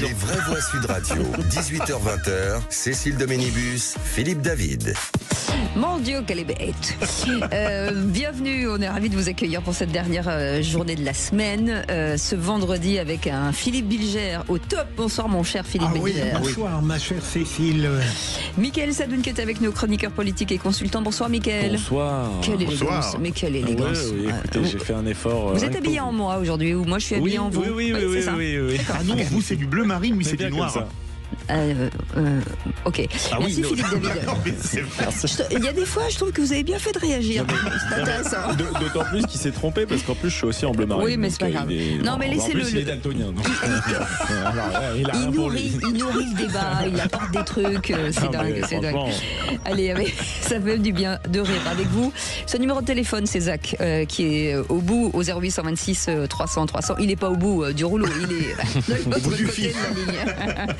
Les vraies voix Sud Radio, 18h-20h, Cécile Doménibus, Philippe David. Mon Dieu, qu'elle est bête. Bienvenue, on est ravis de vous accueillir pour cette dernière journée de la semaine. Ce vendredi avec un Philippe Bilger au top. Bonsoir mon cher Philippe Bilger. Bonsoir ma chère Cécile. Mickaël Sadoun qui est avec nous, chroniqueur politique et consultant. Bonsoir Mickaël. Bonsoir. Quelle élégance, mais quelle élégance. Oui, écoutez, j'ai fait un effort. Vous êtes habillé en moi aujourd'hui ou moi je suis habillé en vous? Oui. Ah non, vous c'est du bleu marine, lui c'est du noir. Ok. Merci Philippe David. Il y a des fois, je trouve que vous avez bien fait de réagir. C'est intéressant. D'autant plus qu'il s'est trompé parce qu'en plus je suis aussi en bleu marine. Oui, mais c'est pas grave. Non, mais laissez-le. Il est daltonien. Il nourrit le débat, il apporte des trucs. C'est dingue, c'est dingue. Allez, ça fait du bien de rire avec vous. Ce numéro de téléphone, c'est Zach qui est au bout au 0826 300 300. Il n'est pas au bout du rouleau, il est de l'autre côté de la ligne.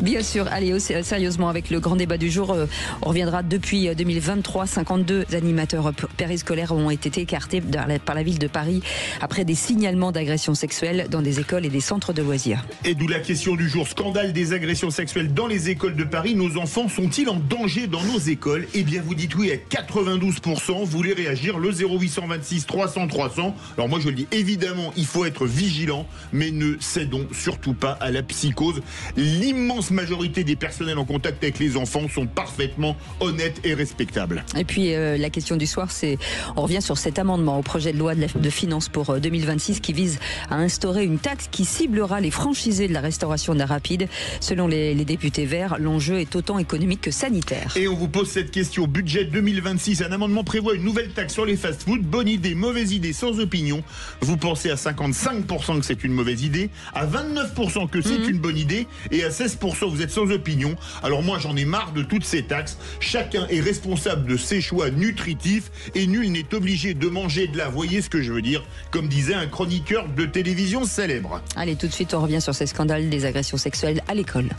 Bien sûr, allez, sérieusement, avec le grand débat du jour, on reviendra depuis 2023. 52 animateurs périscolaires ont été écartés par la ville de Paris après des signalements d'agressions sexuelles dans des écoles et des centres de loisirs. Et d'où la question du jour, scandale des agressions sexuelles dans les écoles de Paris. Nos enfants sont-ils en danger dans nos écoles? Eh bien, vous dites oui à 92%. Vous voulez réagir, le 0826 300 300. Alors moi, je le dis, évidemment, il faut être vigilant, mais ne cédons surtout pas à la psychose. L'immense majorité des personnels en contact avec les enfants sont parfaitement honnêtes et respectables. Et puis la question du soir, c'est on revient sur cet amendement au projet de loi de finances pour 2026 qui vise à instaurer une taxe qui ciblera les franchisés de la restauration de la rapide. Selon les députés verts, l'enjeu est autant économique que sanitaire. Et on vous pose cette question, budget 2026, un amendement prévoit une nouvelle taxe sur les fast-foods. Bonne idée, mauvaise idée, sans opinion. Vous pensez à 55% que c'est une mauvaise idée, à 29% que c'est une bonne idée, et à 16% vous êtes sans opinion. Alors moi j'en ai marre de toutes ces taxes. Chacun est responsable de ses choix nutritifs et nul n'est obligé de manger de la, voyez ce que je veux dire, comme disait un chroniqueur de télévision célèbre. Allez, tout de suite on revient sur ces scandales des agressions sexuelles à l'école.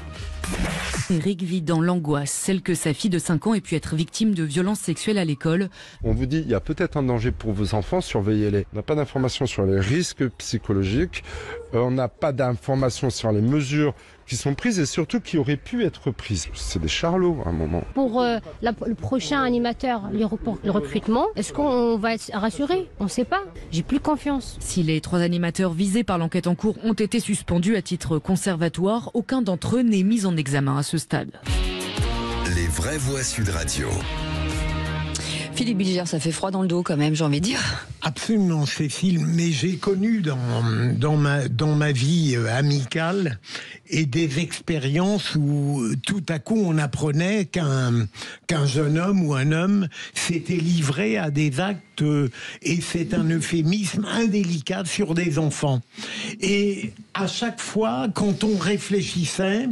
Eric vit dans l'angoisse, celle que sa fille de 5 ans ait pu être victime de violences sexuelles à l'école. On vous dit, il y a peut-être un danger pour vos enfants, surveillez-les. On n'a pas d'informations sur les risques psychologiques, on n'a pas d'informations sur les mesures qui sont prises et surtout qui auraient pu être prises. C'est des charlots à un moment. Pour le prochain animateur, le recrutement, est-ce qu'on va être rassuré? On ne sait pas. J'ai plus confiance. Si les 3 animateurs visés par l'enquête en cours ont été suspendus à titre conservatoire, aucun d'entre eux n'est mis en examen à ce stade. Les vraies voix Sud Radio. Philippe Bilger, ça fait froid dans le dos quand même, j'ai envie de dire. Absolument, Cécile, mais j'ai connu dans ma vie amicale et des expériences où tout à coup on apprenait qu'un jeune homme ou un homme s'était livré à des actes, et c'est un euphémisme, indélicat sur des enfants. Et à chaque fois, quand on réfléchissait,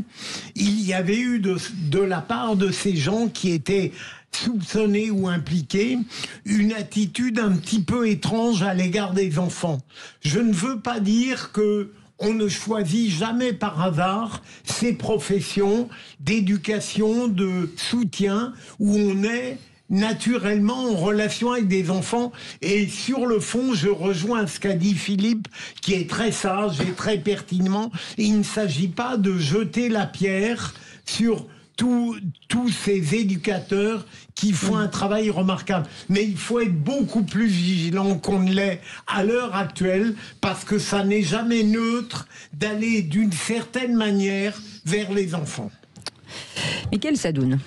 il y avait eu de la part de ces gens qui étaient soupçonnés ou impliqués, une attitude un petit peu étrange à l'égard des enfants. Je ne veux pas dire que on ne choisit jamais par hasard ces professions d'éducation, de soutien, où on est naturellement en relation avec des enfants. Et sur le fond, je rejoins ce qu'a dit Philippe, qui est très sage et très pertinemment. Il ne s'agit pas de jeter la pierre sur tous ces éducateurs qui font un travail remarquable. Mais il faut être beaucoup plus vigilant qu'on ne l'est à l'heure actuelle, parce que ça n'est jamais neutre d'aller d'une certaine manière vers les enfants. Mickaël Sadoun.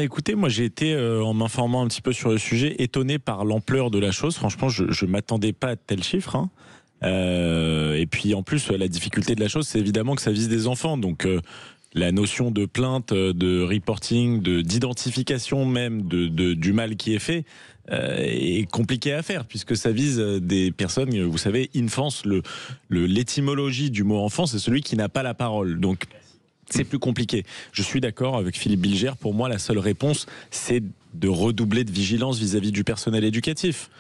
Écoutez, moi j'ai été, en m'informant un petit peu sur le sujet, étonné par l'ampleur de la chose. Franchement, je m'attendais pas à tel chiffre. Et puis en plus, la difficulté de la chose, c'est évidemment que ça vise des enfants. Donc la notion de plainte, de reporting, d'identification même du mal qui est fait est compliqué à faire, puisque ça vise des personnes, vous savez, infance, l'étymologie du mot enfant, c'est celui qui n'a pas la parole. Donc c'est plus compliqué. Je suis d'accord avec Philippe Bilger. Pour moi, la seule réponse, c'est de redoubler de vigilance vis-à-vis du personnel éducatif.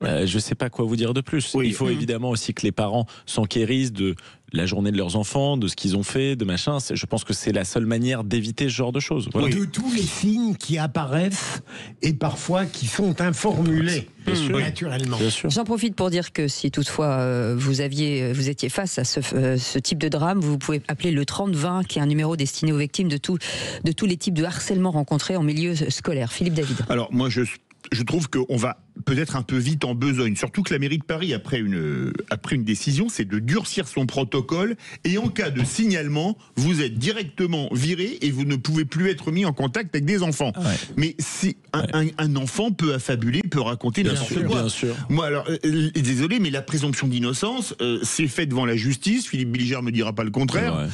Je sais pas quoi vous dire de plus. Oui. Il faut évidemment aussi que les parents s'enquérissent de la journée de leurs enfants, de ce qu'ils ont fait, de machin. Je pense que c'est la seule manière d'éviter ce genre de choses. Voilà. De tous les signes qui apparaissent et parfois qui sont informulés, naturellement. Bien sûr. J'en profite pour dire que si toutefois vous étiez face à ce type de drame, vous pouvez appeler le 3020, qui est un numéro destiné aux victimes de tous les types de harcèlement rencontrés en milieu scolaire. Philippe David. Alors moi je trouve qu'on va peut-être un peu vite en besogne, surtout que la mairie de Paris a pris une décision, c'est de durcir son protocole, et en cas de signalement, vous êtes directement viré et vous ne pouvez plus être mis en contact avec des enfants. Ouais. Mais si un enfant peut affabuler, peut raconter n'importe quoi. Bien sûr. Moi alors, désolé, mais la présomption d'innocence, c'est fait devant la justice, Philippe Bilger me dira pas le contraire,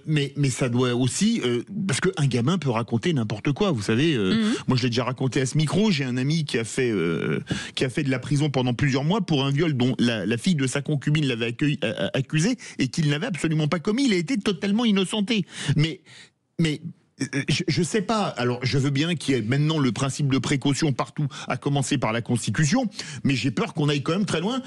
mais ça doit aussi, parce qu'un gamin peut raconter n'importe quoi, vous savez, moi je l'ai déjà raconté à ce micro, j'ai un ami qui a fait de la prison pendant plusieurs mois pour un viol dont la fille de sa concubine l'avait accusé et qu'il n'avait absolument pas commis. Il a été totalement innocenté. Mais je sais pas. Alors, je veux bien qu'il y ait maintenant le principe de précaution partout, à commencer par la Constitution, mais j'ai peur qu'on aille quand même très loin.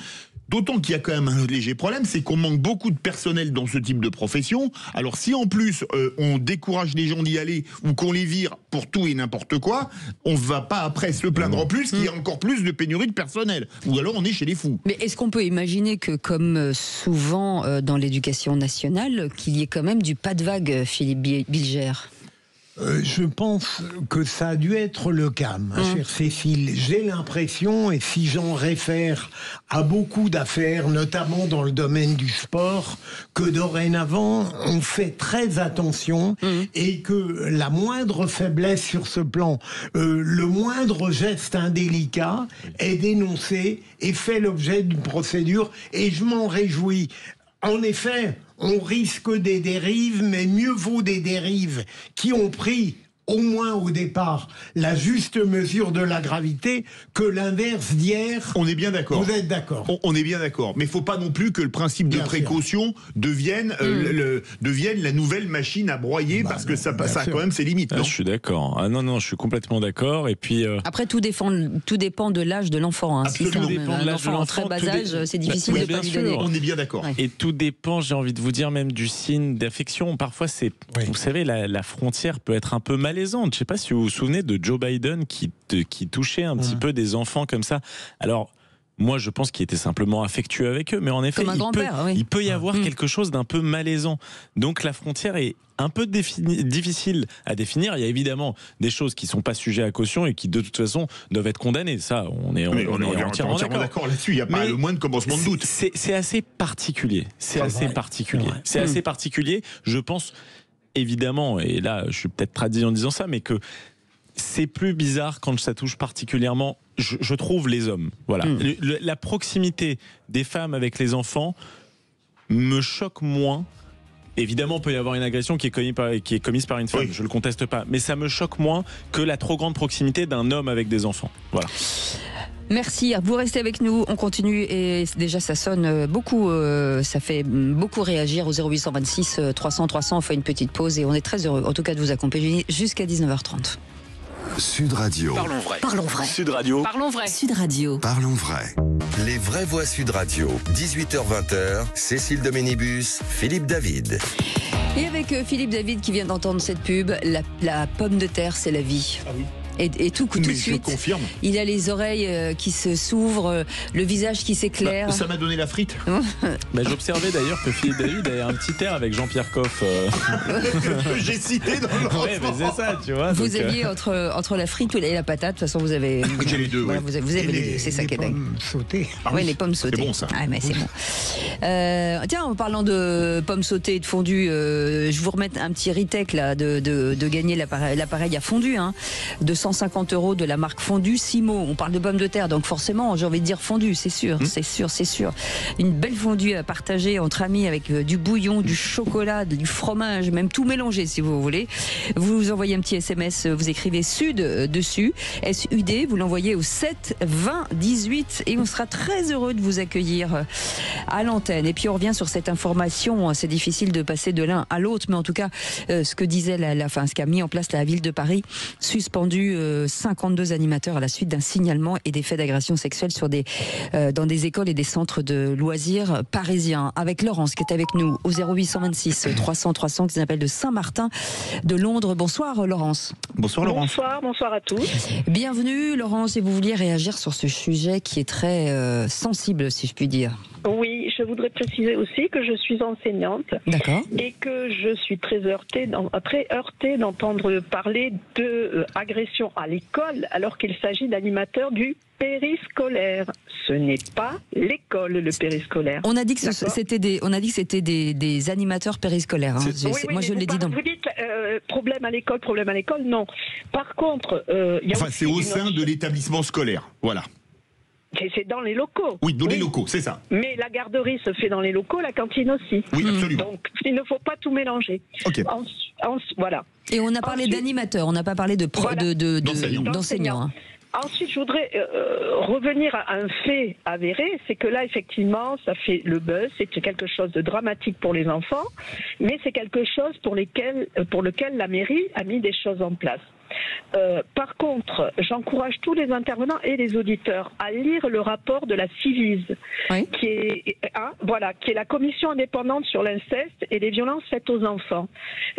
D'autant qu'il y a quand même un léger problème, c'est qu'on manque beaucoup de personnel dans ce type de profession. Alors si en plus on décourage les gens d'y aller ou qu'on les vire pour tout et n'importe quoi, on va pas après se plaindre en plus qu'il y a encore plus de pénurie de personnel. Ou alors on est chez les fous. Mais est-ce qu'on peut imaginer que, comme souvent dans l'éducation nationale, qu'il y ait quand même du pas de vague, Philippe Bilger ? Je pense que ça a dû être le cas, ma chère Cécile. J'ai l'impression, et si j'en réfère à beaucoup d'affaires, notamment dans le domaine du sport, que dorénavant, on fait très attention et que la moindre faiblesse sur ce plan, le moindre geste indélicat est dénoncé et fait l'objet d'une procédure, et je m'en réjouis. En effet, on risque des dérives, mais mieux vaut des dérives qui ont pris, au moins au départ, la juste mesure de la gravité que l'inverse d'hier. On est bien d'accord. Vous êtes d'accord. On est bien d'accord. Mais il ne faut pas non plus que le principe de précaution devienne la nouvelle machine à broyer, parce que ça a quand même ses limites. Je suis d'accord. Ah non, je suis complètement d'accord. Et puis après, tout dépend de l'âge de l'enfant. Hein. Si tout dépend de l'âge de l'enfant. En très bas âge, c'est difficile de pas lui donner. On est bien d'accord. Ouais. Et tout dépend, j'ai envie de vous dire, même du signe d'affection. Parfois, vous savez, la frontière peut être un peu malaisante. Je ne sais pas si vous vous souvenez de Joe Biden qui touchait un petit peu des enfants comme ça. Alors, moi, je pense qu'il était simplement affectueux avec eux, mais en effet, il peut y avoir quelque chose d'un peu malaisant. Donc, la frontière est un peu difficile à définir. Il y a évidemment des choses qui ne sont pas sujets à caution et qui, de toute façon, doivent être condamnées. Ça, on est entièrement d'accord là-dessus. Il n'y a pas le moindre commencement de doute. C'est assez particulier. C'est assez particulier. Je pense, évidemment, et là, je suis peut-être tradit en disant ça, mais que c'est plus bizarre quand ça touche particulièrement, je trouve, les hommes. Voilà. La proximité des femmes avec les enfants me choque moins. Évidemment, il peut y avoir une agression qui est commise par une femme, je ne le conteste pas, mais ça me choque moins que la trop grande proximité d'un homme avec des enfants. Voilà. Merci, vous restez avec nous, on continue, et déjà ça sonne beaucoup, ça fait beaucoup réagir au 0826 300 300, on fait une petite pause et on est très heureux en tout cas de vous accompagner jusqu'à 19h30. Sud Radio. Parlons vrai. Parlons vrai. Sud Radio. Parlons vrai. Sud Radio. Parlons vrai. Les vraies voix Sud Radio. 18h-20h. Cécile Doménibus, Philippe David. Et avec Philippe David qui vient d'entendre cette pub, la pomme de terre, c'est la vie. Ah oui. Et tout de suite, je confirme. Il a les oreilles qui s'ouvrent, le visage qui s'éclaire. Ça m'a donné la frite. J'observais d'ailleurs que Philippe David avait un petit air avec Jean-Pierre Coff. J'ai cité dans le ouais, mais c'est ça, tu vois. Vous aviez entre la frite et la patate, de toute façon vous avez. J'ai les deux. Voilà, vous avez les deux, c'est ça qui est dingue. Oui, les pommes sautées. C'est bon ça. Ah, mais c'est bon. Tiens, en parlant de pommes sautées et de fondu, je vous remets un petit retech là de gagner l'appareil à fondu, hein, de 150 € de la marque Fondue Simo. On parle de pommes de terre, donc forcément, j'ai envie de dire fondue, c'est sûr, c'est sûr. Une belle fondue à partager entre amis avec du bouillon, du chocolat, du fromage, même tout mélangé si vous voulez. Vous envoyez un petit SMS, vous écrivez Sud dessus, SUD, vous l'envoyez au 7 20 18 et on sera très heureux de vous accueillir à l'antenne. Et puis on revient sur cette information, c'est difficile de passer de l'un à l'autre, mais en tout cas, ce que disait ce qu'a mis en place la ville de Paris, suspendu 52 animateurs à la suite d'un signalement et des faits d'agression sexuelle dans des écoles et des centres de loisirs parisiens. Avec Laurence qui est avec nous au 0826 300 300 qui s'appelle de Saint-Martin de Londres. Bonsoir Laurence. Bonsoir Laurence. Bonsoir à tous. Bienvenue Laurence, et vous vouliez réagir sur ce sujet qui est très sensible, si je puis dire. Oui, je voudrais préciser aussi que je suis enseignante. D'accord. Et que je suis très heurtée d'entendre parler d'agression à l'école alors qu'il s'agit d'animateurs du périscolaire. Ce n'est pas l'école, le périscolaire. On a dit que c'était des animateurs périscolaires. Hein. Moi, je l'ai dit dans. Vous dites problème à l'école, non. Par contre, c'est au sein de l'établissement scolaire. Voilà. C'est dans les locaux. Oui, dans les locaux, c'est ça. Mais la garderie se fait dans les locaux, la cantine aussi. Oui, absolument. Donc, il ne faut pas tout mélanger. Ok. Voilà. Et on a parlé d'animateurs, on n'a pas parlé d'enseignants. Hein. Ensuite, je voudrais revenir à un fait avéré, c'est que là, effectivement, ça fait le buzz, c'est quelque chose de dramatique pour les enfants, mais c'est quelque chose pour lequel la mairie a mis des choses en place. Par contre, j'encourage tous les intervenants et les auditeurs à lire le rapport de la Civise, oui. qui est la commission indépendante sur l'inceste et les violences faites aux enfants.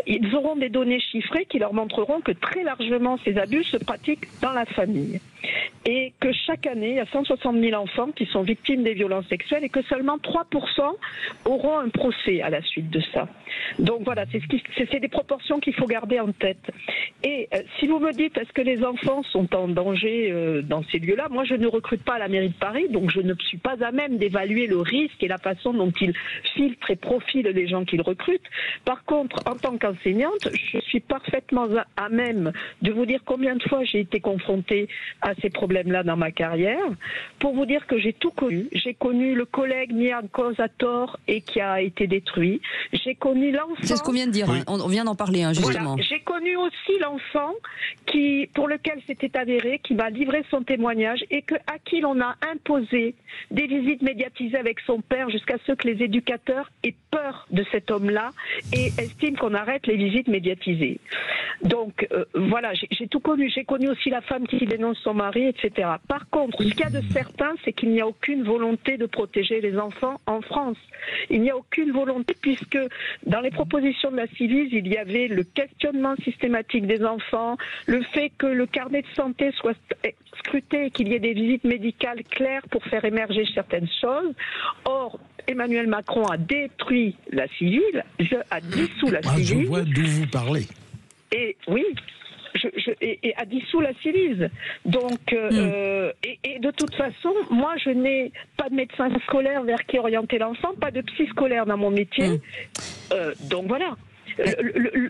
Ils auront des données chiffrées qui leur montreront que très largement ces abus se pratiquent dans la famille. Et que chaque année, il y a 160 000 enfants qui sont victimes des violences sexuelles et que seulement 3% auront un procès à la suite de ça. Donc voilà, c'est des proportions qu'il faut garder en tête. Et si vous me dites, est-ce que les enfants sont en danger dans ces lieux-là? Moi, je ne recrute pas à la mairie de Paris, donc je ne suis pas à même d'évaluer le risque et la façon dont ils filtrent et profilent les gens qu'ils recrutent. Par contre, en tant qu'enseignante, je suis parfaitement à même de vous dire combien de fois j'ai été confrontée à ces problèmes-là dans ma carrière, pour vous dire que j'ai tout connu. J'ai connu le collègue mis en cause à tort et qui a été détruit. J'ai connu l'enfant... C'est ce qu'on vient de dire, oui. On vient d'en parler, justement. Voilà. J'ai connu aussi l'enfant pour lequel c'était avéré, qui m'a livré son témoignage et à qui l'on a imposé des visites médiatisées avec son père jusqu'à ce que les éducateurs aient peur de cet homme-là et estiment qu'on arrête les visites médiatisées. Donc voilà, j'ai tout connu. J'ai connu aussi la femme qui dénonce son mari, etc. Par contre, ce qu'il y a de certain, c'est qu'il n'y a aucune volonté de protéger les enfants en France. Il n'y a aucune volonté puisque dans les propositions de la Civise, il y avait le questionnement systématique des enfants, le fait que le carnet de santé soit scruté et qu'il y ait des visites médicales claires pour faire émerger certaines choses. Or, Emmanuel Macron a détruit la Civile, a dissous la Civile. Je vois d'où vous parlez. Et oui, et a dissous la Civise. Donc, et de toute façon, moi, je n'ai pas de médecin scolaire vers qui orienter l'enfant, pas de psy scolaire dans mon métier. Donc voilà.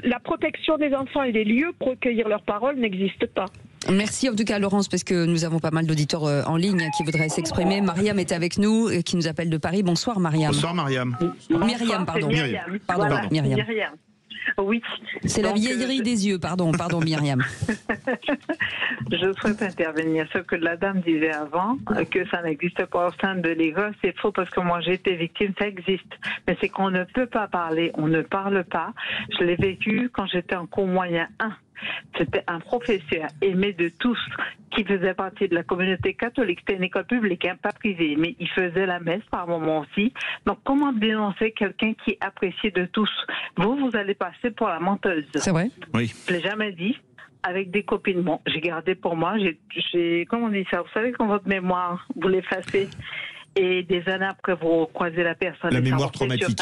La protection des enfants et des lieux pour recueillir leurs paroles n'existe pas. Merci en tout cas Laurence, parce que nous avons pas mal d'auditeurs en ligne qui voudraient s'exprimer. Mariam est avec nous, qui nous appelle de Paris. Bonsoir Mariam. Bonsoir Mariam. Myriam, pardon. Pardon. Myriam. Oui. C'est la vieillerie des yeux, pardon Myriam. Je souhaite intervenir. Ce que la dame disait avant, que ça n'existe pas au sein de l'école, c'est faux parce que moi j'ai été victime, ça existe. Mais c'est qu'on ne peut pas parler, on ne parle pas. Je l'ai vécu quand j'étais en cours moyen 1. C'était un professeur aimé de tous qui faisait partie de la communauté catholique. C'était une école publique, pas privée, mais il faisait la messe par moment aussi. Donc comment dénoncer quelqu'un qui est apprécié de tous? Vous allez passer pour la menteuse. C'est vrai? Oui. Je l'ai jamais dit. Avec des copines, bon, j'ai gardé pour moi. Comment on dit ça? Vous savez quand votre mémoire, vous l'effacez. Et des années après, vous recroisez la personne. La mémoire traumatique.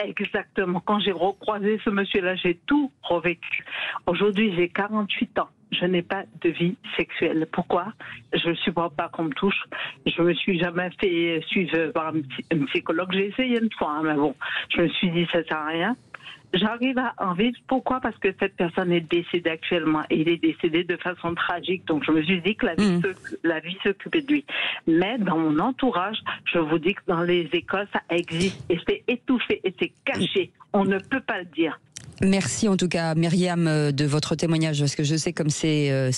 Exactement. Quand j'ai recroisé ce monsieur-là, j'ai tout revécu. Aujourd'hui, j'ai 48 ans. Je n'ai pas de vie sexuelle. Pourquoi? Je ne supporte pas qu'on me touche. Je me suis jamais fait suivre par un psychologue. J'ai essayé une fois, mais bon, je me suis dit ça sert à rien. J'arrive à en vivre. Pourquoi? Parce que cette personne est décédée actuellement. Et il est décédé de façon tragique. Donc, je me suis dit que la vie s'occupait de lui. Mais dans mon entourage, je vous dis que dans les écoles, ça existe. Et c'est étouffé et c'est caché. On ne peut pas le dire. Merci en tout cas Myriam de votre témoignage parce que je sais comme c'est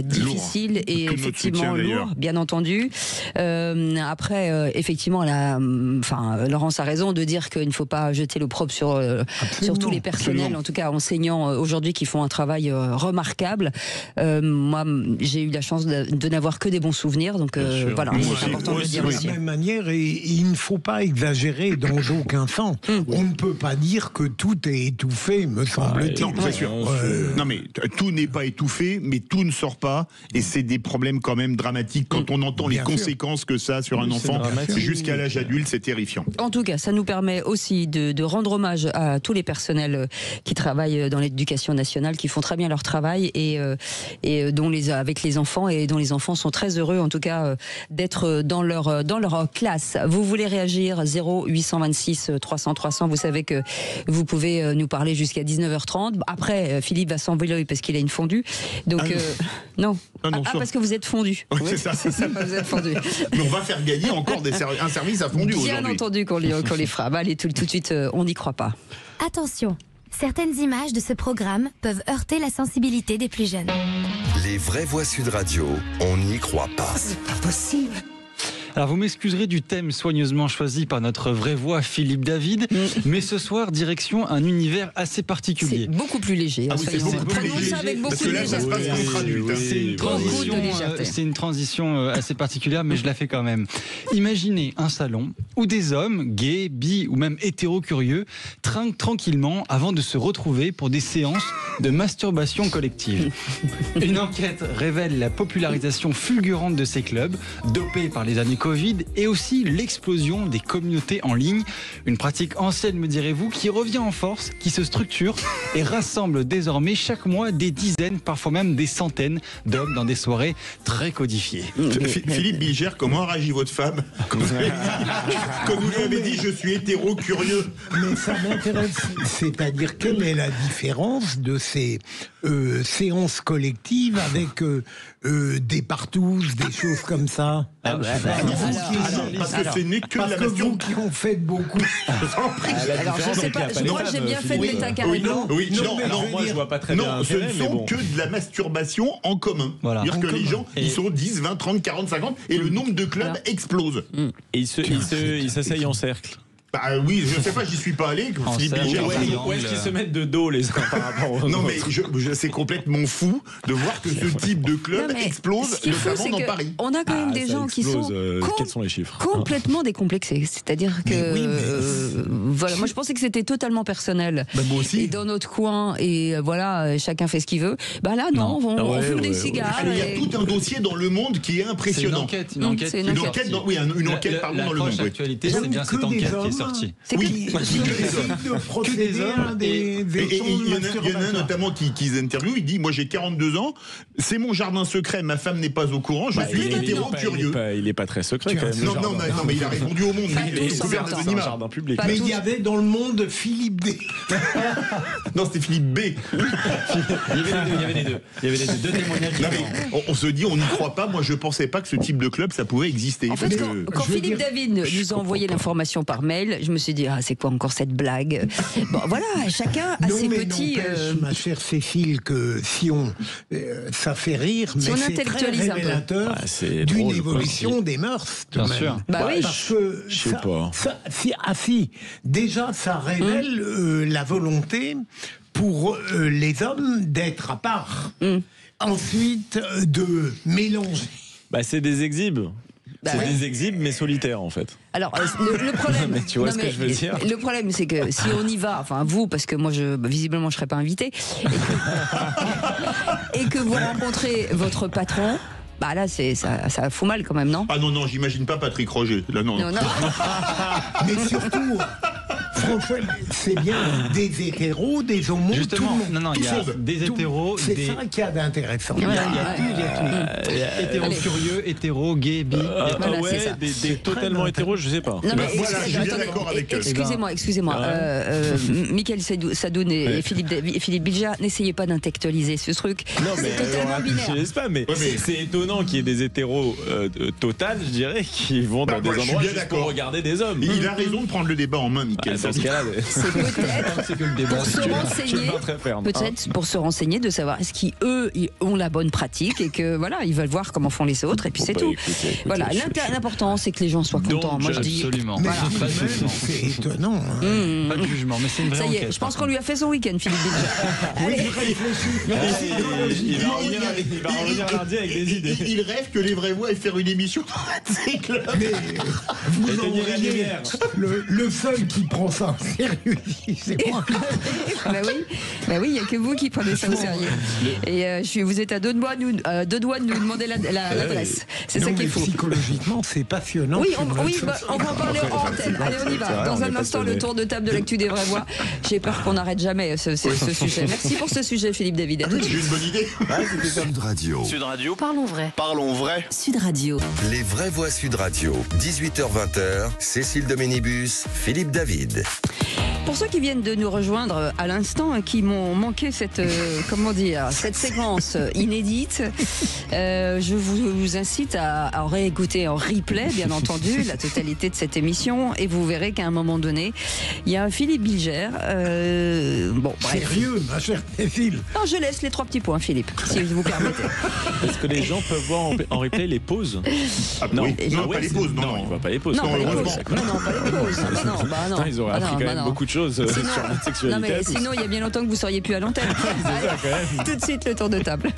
difficile lourd. Et effectivement lourd, bien entendu. Après effectivement Laurence a raison de dire qu'il ne faut pas jeter l'opprobre sur tous les personnels, absolument. En tout cas enseignants aujourd'hui qui font un travail remarquable. Moi j'ai eu la chance de n'avoir que des bons souvenirs, donc voilà, c'est important de le dire aussi. De la même manière, et il ne faut pas exagérer dans aucun sens. On ne peut pas dire que tout est étouffé, me semble-t-il. Non, c'est sûr. Non, mais tout n'est pas étouffé, mais tout ne sort pas, et c'est des problèmes quand même dramatiques quand on entend les conséquences que ça a sur un enfant jusqu'à l'âge adulte, c'est terrifiant. En tout cas, ça nous permet aussi de rendre hommage à tous les personnels qui travaillent dans l'éducation nationale, qui font très bien leur travail et avec les enfants, et dont les enfants sont très heureux, en tout cas, d'être dans leur classe. Vous voulez réagir 0826 300 300. Vous savez que vous pouvez nous parler jusqu'à 19h30. Après, Philippe va s'envoler parce qu'il a une fondue. Donc, non. Parce que vous êtes fondu. Oui, c'est ça. Vous êtes fondu. Mais on va faire gagner encore un service à fondu aujourd'hui. Bien entendu qu'on les fera. Allez, tout de suite, on n'y croit pas. Attention, certaines images de ce programme peuvent heurter la sensibilité des plus jeunes. Les vraies voix Sud Radio, on n'y croit pas. C'est pas possible. Alors vous m'excuserez du thème soigneusement choisi par notre vraie voix Philippe David, mais ce soir, direction un univers assez particulier. C'est beaucoup plus léger. C'est beaucoup plus léger. Ça avec beaucoup parce que là, ça se passe contre adulte. C'est une transition assez particulière, mais je la fais quand même. Imaginez un salon où des hommes, gays, bi ou même hétéro-curieux, trinquent tranquillement avant de se retrouver pour des séances de masturbation collective. Une enquête révèle la popularisation fulgurante de ces clubs, dopés par les années Covid, et aussi l'explosion des communautés en ligne. Une pratique ancienne, me direz-vous, qui revient en force, qui se structure et rassemble désormais chaque mois des dizaines, parfois même des centaines d'hommes dans des soirées très codifiées. Philippe Bilger, comment a réagi votre femme quand vous lui avez dit je suis hétéro curieux? Mais ça m'intéresse, c'est-à-dire quelle est la différence de ces séances collectives avec des partouzes, des choses comme ça? Parce que ce n'est que la masturbation. Vous qui en faites beaucoup. Alors je sais pas, moi j'ai bien fait de mettre un carré blanc. Oui, non, moi je vois pas très bien. Non, ce ne sont que de la masturbation en commun. C'est-à-dire que les gens, ils sont 10, 20, 30, 40, 50, et le nombre de clubs explose. Et ils s'asseyent en cercle. Bah oui, je sais pas, j'y suis pas allé. Où est-ce qu'ils se mettent de dos les uns par rapport aux autres? Non mais c'est complètement fou de voir que ce type de club explose, notamment dans Paris. On a quand même des gens qui sont quels sont les chiffres complètement décomplexés. C'est-à-dire que voilà, moi je pensais que c'était totalement personnel. Moi aussi. Et dans notre coin, et voilà, chacun fait ce qu'il veut. Bah là non, on fume des cigares. Il y a tout un dossier dans Le Monde qui est impressionnant. C'est une enquête dans Le Monde. L'actualité, c'est bien cette enquête qui est sortie. Oui, que des hommes. Et il y en a un notamment qui interviewe, il dit moi j'ai 42 ans, c'est mon jardin secret, ma femme n'est pas au courant, je suis hétéro-curieux. Il n'est pas très secret quand même. Non, mais il a répondu au Monde. Il est couvert d'anonymat. Jardin public. Mais il y avait dans Le Monde Philippe D. Non, c'était Philippe B. Il y avait les deux. Il y avait les deux témoignages. On se dit, on n'y croit pas. Moi, je pensais pas que ce type de club, ça pouvait exister. En fait, quand Philippe David nous a envoyé l'information par mail, je me suis dit, c'est quoi encore cette blague? Bon, voilà, chacun a ses petits... ma chère Cécile, que si ça fait rire, mais c'est très révélateur d'une évolution des mœurs. Bien sûr. Bah oui. Parce que je sais pas. Déjà, ça révèle la volonté pour les hommes d'être à part. Ensuite, de mélanger. C'est des exhibes. C'est des exhibes, mais solitaires, en fait. Alors, le problème... mais tu vois ce que je veux dire. Le problème, c'est que si on y va, enfin vous, parce que moi, visiblement, je ne serais pas invité, et que vous rencontrez votre patron... Bah là, ça fout mal quand même, non? Ah non, j'imagine pas Patrick Roger. Là, non. Mais surtout, franchement, c'est bien des hétéros, des homos, justement, il y a des hétéros. C'est ça qu'il y a d'intéressant. Il y a hétéros curieux, hétéros, gays, bi. Des totalement hétéros, je sais pas. Non, mais voilà, je suis bien d'accord avec eux. Excusez-moi. Michael Sadoun et Philippe Bilger, n'essayez pas d'intellectualiser ce truc. C'est totalement binaire. Mais c'est étonnant qu'il y ait des hétéros total, je dirais, qui vont dans des endroits juste pour regarder des hommes. Il a raison de prendre le débat en main, Michael. dans ce cas-là. C'est peut-être pour se renseigner, peut-être pour se renseigner de savoir est-ce qu'eux ils ont la bonne pratique et que voilà, ils veulent voir comment font les autres et puis c'est tout. Écoutez, voilà, l'important c'est que les gens soient contents. Moi je dis absolument. Mais Voilà. c'est étonnant. Pas de jugement, mais c'est une vraie Ça y est, enquête. je pense qu'on lui a fait son week-end, Philippe Bilger. Il va revenir lundi avec des idées. Il rêve que les vraies voix aient faire une émission dans la club. Mais vous en voyez, le seul qui prend ça en sérieux, c'est moi. Bah oui, il n'y a que vous qui prenez ça au sérieux. Et vous êtes à deux doigts de nous demander l'adresse. C'est ça qu'il faut. Psychologiquement, c'est passionnant. Oui, on va en parler en antenne. Allez, on y va. Dans un instant, le tour de table de l'actu des vraies voix. J'ai peur qu'on n'arrête jamais ce sujet. Merci pour ce sujet, Philippe David. À tout de suite. J'ai une bonne idée. Sud Radio. Sud Radio. Parlons vrai. Parlons vrai. Sud Radio. Les vraies voix Sud Radio. 18h-20h. Cécile Doménibus, Philippe David. Pour ceux qui viennent de nous rejoindre à l'instant, qui m'ont manqué cette séquence inédite, je vous incite à réécouter en replay, bien entendu, la totalité de cette émission, et vous verrez qu'à un moment donné, il y a un Philippe Bilger. Sérieux, ma chère Cécile. Non, je laisse les 3 petits points, Philippe, si vous permettez. Est-ce que les gens peuvent voir en replay les pauses? Non, pas les pauses. Non, ils voient pas les pauses. Non, pas les pauses. Non, pas les pauses. Non. Ils auraient appris quand même beaucoup de choses sur la sexualité. Non, mais sinon, il y a bien longtemps que vous seriez plus à l'antenne. Tout de suite, le tour de table.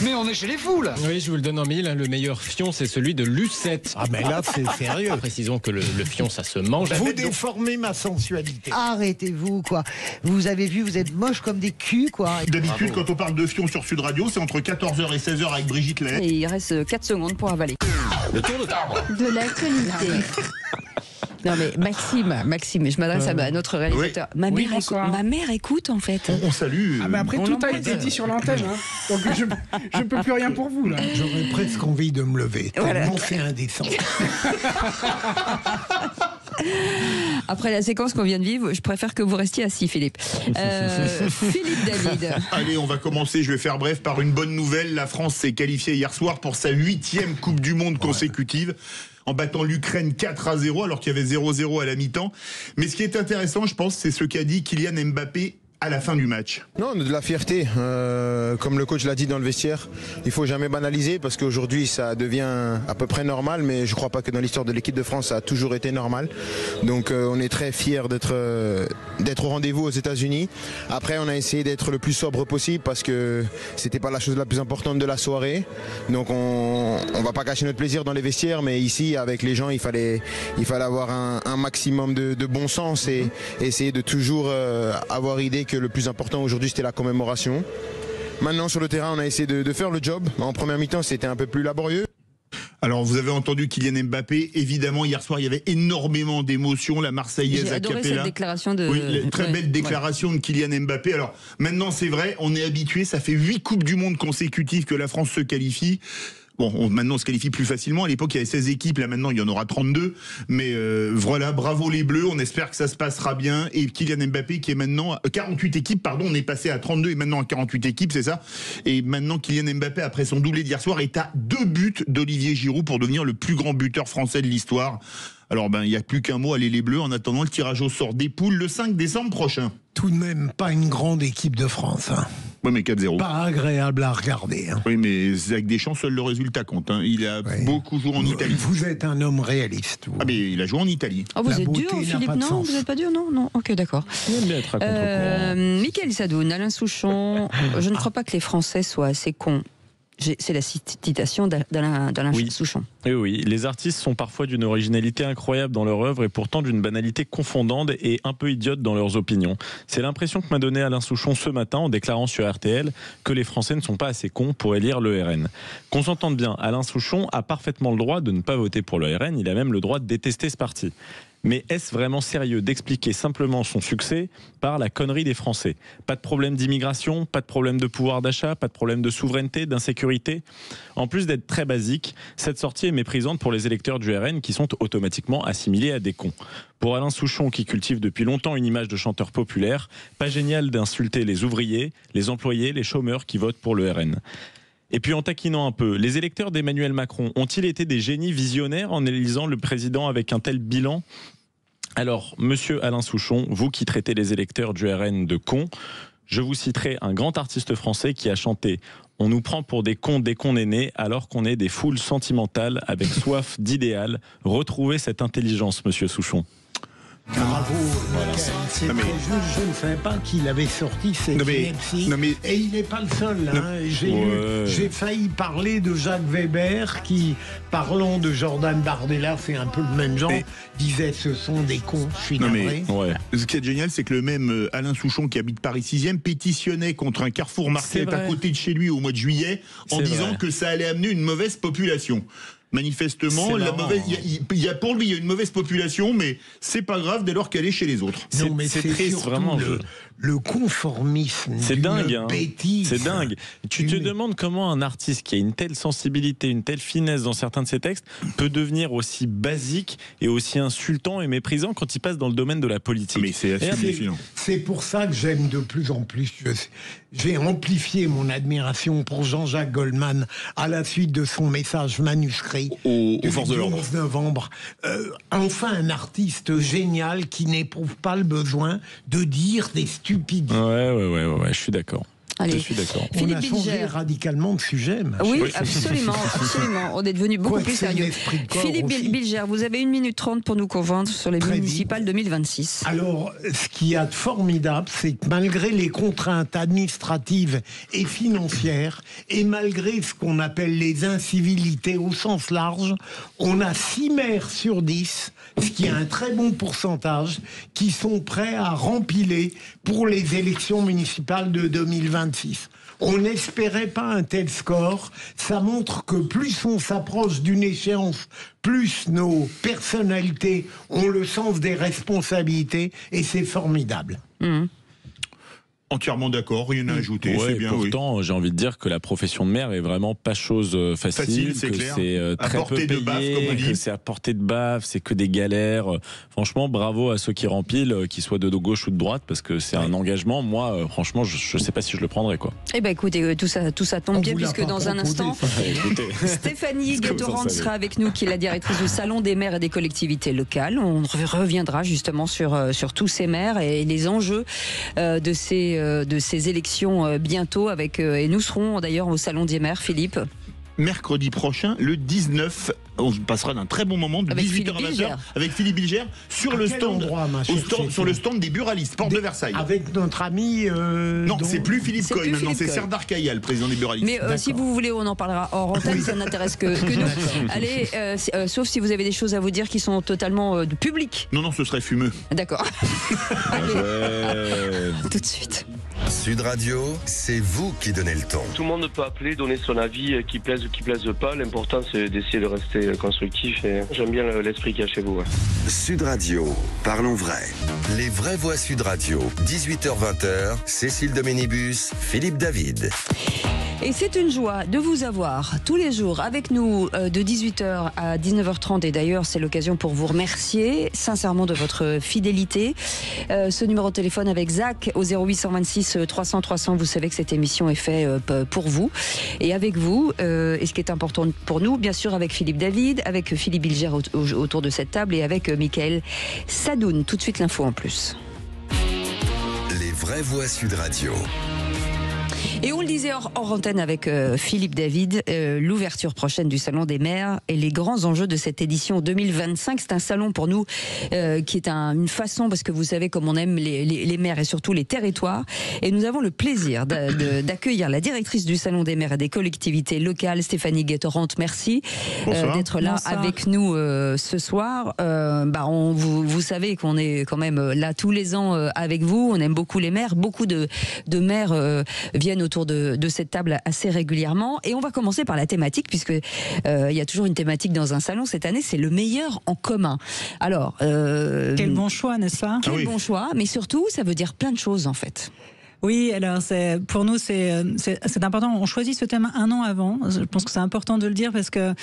Mais on est chez les fous là. Oui, je vous le donne en mille. Le meilleur fion, c'est celui de Lucette. Ah, mais là, c'est sérieux. Précisons que le fion, ça se mange. Vous déformez ma sensualité. Arrêtez-vous, quoi. Vous avez vu, vous êtes moches comme des culs, quoi. D'habitude, quand on parle de fion sur Sud Radio, c'est entre 14h et 16h avec Brigitte Lahaye. Et il reste 4 secondes pour avaler. Le tour de table. De l'actualité. Non mais Maxime, je m'adresse à notre réalisateur. Oui. Ma mère écoute en fait. On salue. Ah mais après tout a été dit sur l'antenne, hein. Donc je peux plus rien pour vous là. J'aurais presque envie de me lever. Voilà. Tellement c'est indécent. Après la séquence qu'on vient de vivre, je préfère que vous restiez assis, Philippe. Philippe David. Allez, on va commencer, je vais faire bref, par une bonne nouvelle. La France s'est qualifiée hier soir pour sa 8e Coupe du Monde consécutive, en battant l'Ukraine 4-0, alors qu'il y avait 0-0 à la mi-temps. Mais ce qui est intéressant, je pense, c'est ce qu'a dit Kylian Mbappé à la fin du match. Non, de la fierté. Comme le coach l'a dit dans le vestiaire, il faut jamais banaliser parce qu'aujourd'hui ça devient à peu près normal, mais je crois pas que dans l'histoire de l'équipe de France ça a toujours été normal. Donc on est très fiers d'être au rendez-vous aux États-Unis. Après on a essayé d'être le plus sobre possible parce que c'était pas la chose la plus importante de la soirée. Donc on va pas cacher notre plaisir dans les vestiaires, mais ici avec les gens il fallait avoir un maximum de bon sens et essayer de toujours avoir idée que le plus important aujourd'hui c'était la commémoration. Maintenant sur le terrain on a essayé de faire le job. En première mi-temps c'était un peu plus laborieux. Alors vous avez entendu Kylian Mbappé, évidemment hier soir il y avait énormément d'émotions, la Marseillaise a capella. Cette déclaration de... Oui, très belle déclaration de Kylian Mbappé. Alors maintenant c'est vrai, on est habitué, ça fait 8 Coupes du Monde consécutives que la France se qualifie. Bon, maintenant on se qualifie plus facilement. À l'époque, il y avait 16 équipes. Là, maintenant, il y en aura 32. Mais voilà, bravo les Bleus. On espère que ça se passera bien. Et Kylian Mbappé, qui est maintenant 48 équipes, pardon, on est passé à 32 et maintenant à 48 équipes, c'est ça. Et maintenant, Kylian Mbappé, après son doublé d'hier soir, est à 2 buts d'Olivier Giroud pour devenir le plus grand buteur français de l'histoire. Alors, il n'y a plus qu'un mot, allez les Bleus. En attendant, le tirage au sort des poules le 5 décembre prochain. Tout de même pas une grande équipe de France. Hein. Oui, mais 4-0. Pas agréable à regarder. Hein. Oui, mais avec Deschamps, seul le résultat compte. Hein. Il a beaucoup joué en Italie. Vous êtes un homme réaliste. Vous. Ah, mais il a joué en Italie. Oh, vous êtes dur, Philippe? Non, vous n'êtes pas dur? Non, ok, d'accord. Mickaël Sadoun, Alain Souchon, je ne crois pas que les Français soient assez cons. C'est la citation d'Alain Souchon. Oui, les artistes sont parfois d'une originalité incroyable dans leur œuvre et pourtant d'une banalité confondante et un peu idiote dans leurs opinions. C'est l'impression que m'a donné Alain Souchon ce matin en déclarant sur RTL que les Français ne sont pas assez cons pour élire le RN. Qu'on s'entende bien, Alain Souchon a parfaitement le droit de ne pas voter pour le RN, il a même le droit de détester ce parti. Mais est-ce vraiment sérieux d'expliquer simplement son succès par la connerie des Français? Pas de problème d'immigration, pas de problème de pouvoir d'achat, pas de problème de souveraineté, d'insécurité. En plus d'être très basique, cette sortie est méprisante pour les électeurs du RN qui sont automatiquement assimilés à des cons. Pour Alain Souchon, qui cultive depuis longtemps une image de chanteur populaire, pas génial d'insulter les ouvriers, les employés, les chômeurs qui votent pour le RN. Et puis en taquinant un peu, les électeurs d'Emmanuel Macron ont-ils été des génies visionnaires en élisant le président avec un tel bilan ? Alors, monsieur Alain Souchon, vous qui traitez les électeurs du RN de cons, je vous citerai un grand artiste français qui a chanté « On nous prend pour des cons nénés alors qu'on est des foules sentimentales avec soif d'idéal. Retrouvez cette intelligence, monsieur Souchon. » Bravo, c'est très juste. Je ne savais pas qu'il avait sorti cette synopsis. Et il n'est pas le seul. J'ai failli parler de Jacques Weber qui, parlant de Jordan Bardella, c'est un peu le même genre, disait ce sont des cons. Je suis navré. Ce qui est génial, c'est que le même Alain Souchon qui habite Paris 6e pétitionnait contre un Carrefour Market à côté de chez lui au mois de juillet en disant que ça allait amener une mauvaise population. Manifestement, il y a pour lui il y a une mauvaise population, mais c'est pas grave dès lors qu'elle est chez les autres. Non, mais c'est triste, vraiment. Le conformisme. C'est dingue, hein. Bêtise. C'est dingue. Tu te demandes comment un artiste qui a une telle sensibilité, une telle finesse dans certains de ses textes peut devenir aussi basique et aussi insultant et méprisant quand il passe dans le domaine de la politique. Mais c'est pour ça que j'aime de plus en plus. J'ai amplifié mon admiration pour Jean-Jacques Goldman à la suite de son message manuscrit aux forces de l'ordre. 11 novembre. Enfin, un artiste génial qui n'éprouve pas le besoin de dire des stupidités. Ouais, je suis d'accord. Allez. Je suis d'accord. On a changé radicalement de sujet. Oui, absolument. On est devenu beaucoup plus sérieux. Philippe Bilger, vous avez 1 minute 30 pour nous convaincre sur les municipales 2026. Alors, ce qu'il y a de formidable, c'est que malgré les contraintes administratives et financières, et malgré ce qu'on appelle les incivilités au sens large, on a 6 maires sur 10, ce qui est un très bon pourcentage, qui sont prêts à rempiler pour les élections municipales de 2026. On n'espérait pas un tel score. Ça montre que plus on s'approche d'une échéance, plus nos personnalités ont le sens des responsabilités, et c'est formidable. Entièrement d'accord, rien à ajouter, c'est bien. Pourtant, j'ai envie de dire que la profession de maire est vraiment pas chose facile, c'est que clair. C'est très peu payé, que c'est à portée de baffe, c'est que des galères. Franchement, bravo à ceux qui remplissent, qu'ils soient de gauche ou de droite, parce que c'est un engagement. Moi, franchement, je sais pas si je le prendrais, quoi. Eh ben, écoutez, tout ça tombe bien, puisque dans un instant, Stéphanie Guettorand sera avec nous, qui est la directrice du Salon des maires et des collectivités locales. On reviendra justement sur tous ces maires et les enjeux de ces élections bientôt et nous serons d'ailleurs au Salon des maires, Philippe. Mercredi prochain, le 19, on passera d'un très bon moment de 18h à 20h avec Philippe Bilger sur le stand des buralistes, porte de Versailles. Avec notre ami... non, c'est plus Philippe Coy maintenant, c'est Serdar Kaya, le président des buralistes. Mais si vous voulez, on en parlera hors antenne, ça n'intéresse que nous. Allez, sauf si vous avez des choses à vous dire qui sont totalement publiques. Non, ce serait fumeux. D'accord. Tout de suite. Sud Radio, c'est vous qui donnez le ton. Tout le monde peut appeler, donner son avis, qui plaise ou qui plaise pas. L'important, c'est d'essayer de rester constructif. Et j'aime bien l'esprit qu'il y a chez vous. Sud Radio, parlons vrai. Les vraies voix Sud Radio, 18h-20h, Cécile Doménibus, Philippe David. Et c'est une joie de vous avoir tous les jours avec nous de 18h à 19h30. Et d'ailleurs, c'est l'occasion pour vous remercier sincèrement de votre fidélité. Ce numéro de téléphone avec Zach au 0826 300 300. Vous savez que cette émission est faite pour vous et avec vous. Et ce qui est important pour nous, bien sûr, avec Philippe David, avec Philippe Bilger autour de cette table et avec Michael Sadoun. Tout de suite, l'info en plus. Les vraies voix Sud Radio. Et on le disait hors antenne avec Philippe David, l'ouverture prochaine du Salon des maires et les grands enjeux de cette édition 2025. C'est un salon pour nous qui est une façon, parce que vous savez comme on aime les maires et surtout les territoires. Et nous avons le plaisir d'accueillir la directrice du Salon des maires et des collectivités locales, Stéphanie Guettorand. Merci d'être là avec nous ce soir. Vous savez qu'on est quand même là tous les ans avec vous. On aime beaucoup les maires. Beaucoup de maires viennent autour de cette table assez régulièrement. Et on va commencer par la thématique, puisque il y a toujours une thématique dans un salon. Cette année, c'est le meilleur en commun. Alors, quel bon choix, n'est-ce pas? Quel bon choix, mais surtout, ça veut dire plein de choses en fait. Oui, alors pour nous c'est important. On choisit ce thème un an avant. Je pense que c'est important de le dire parce que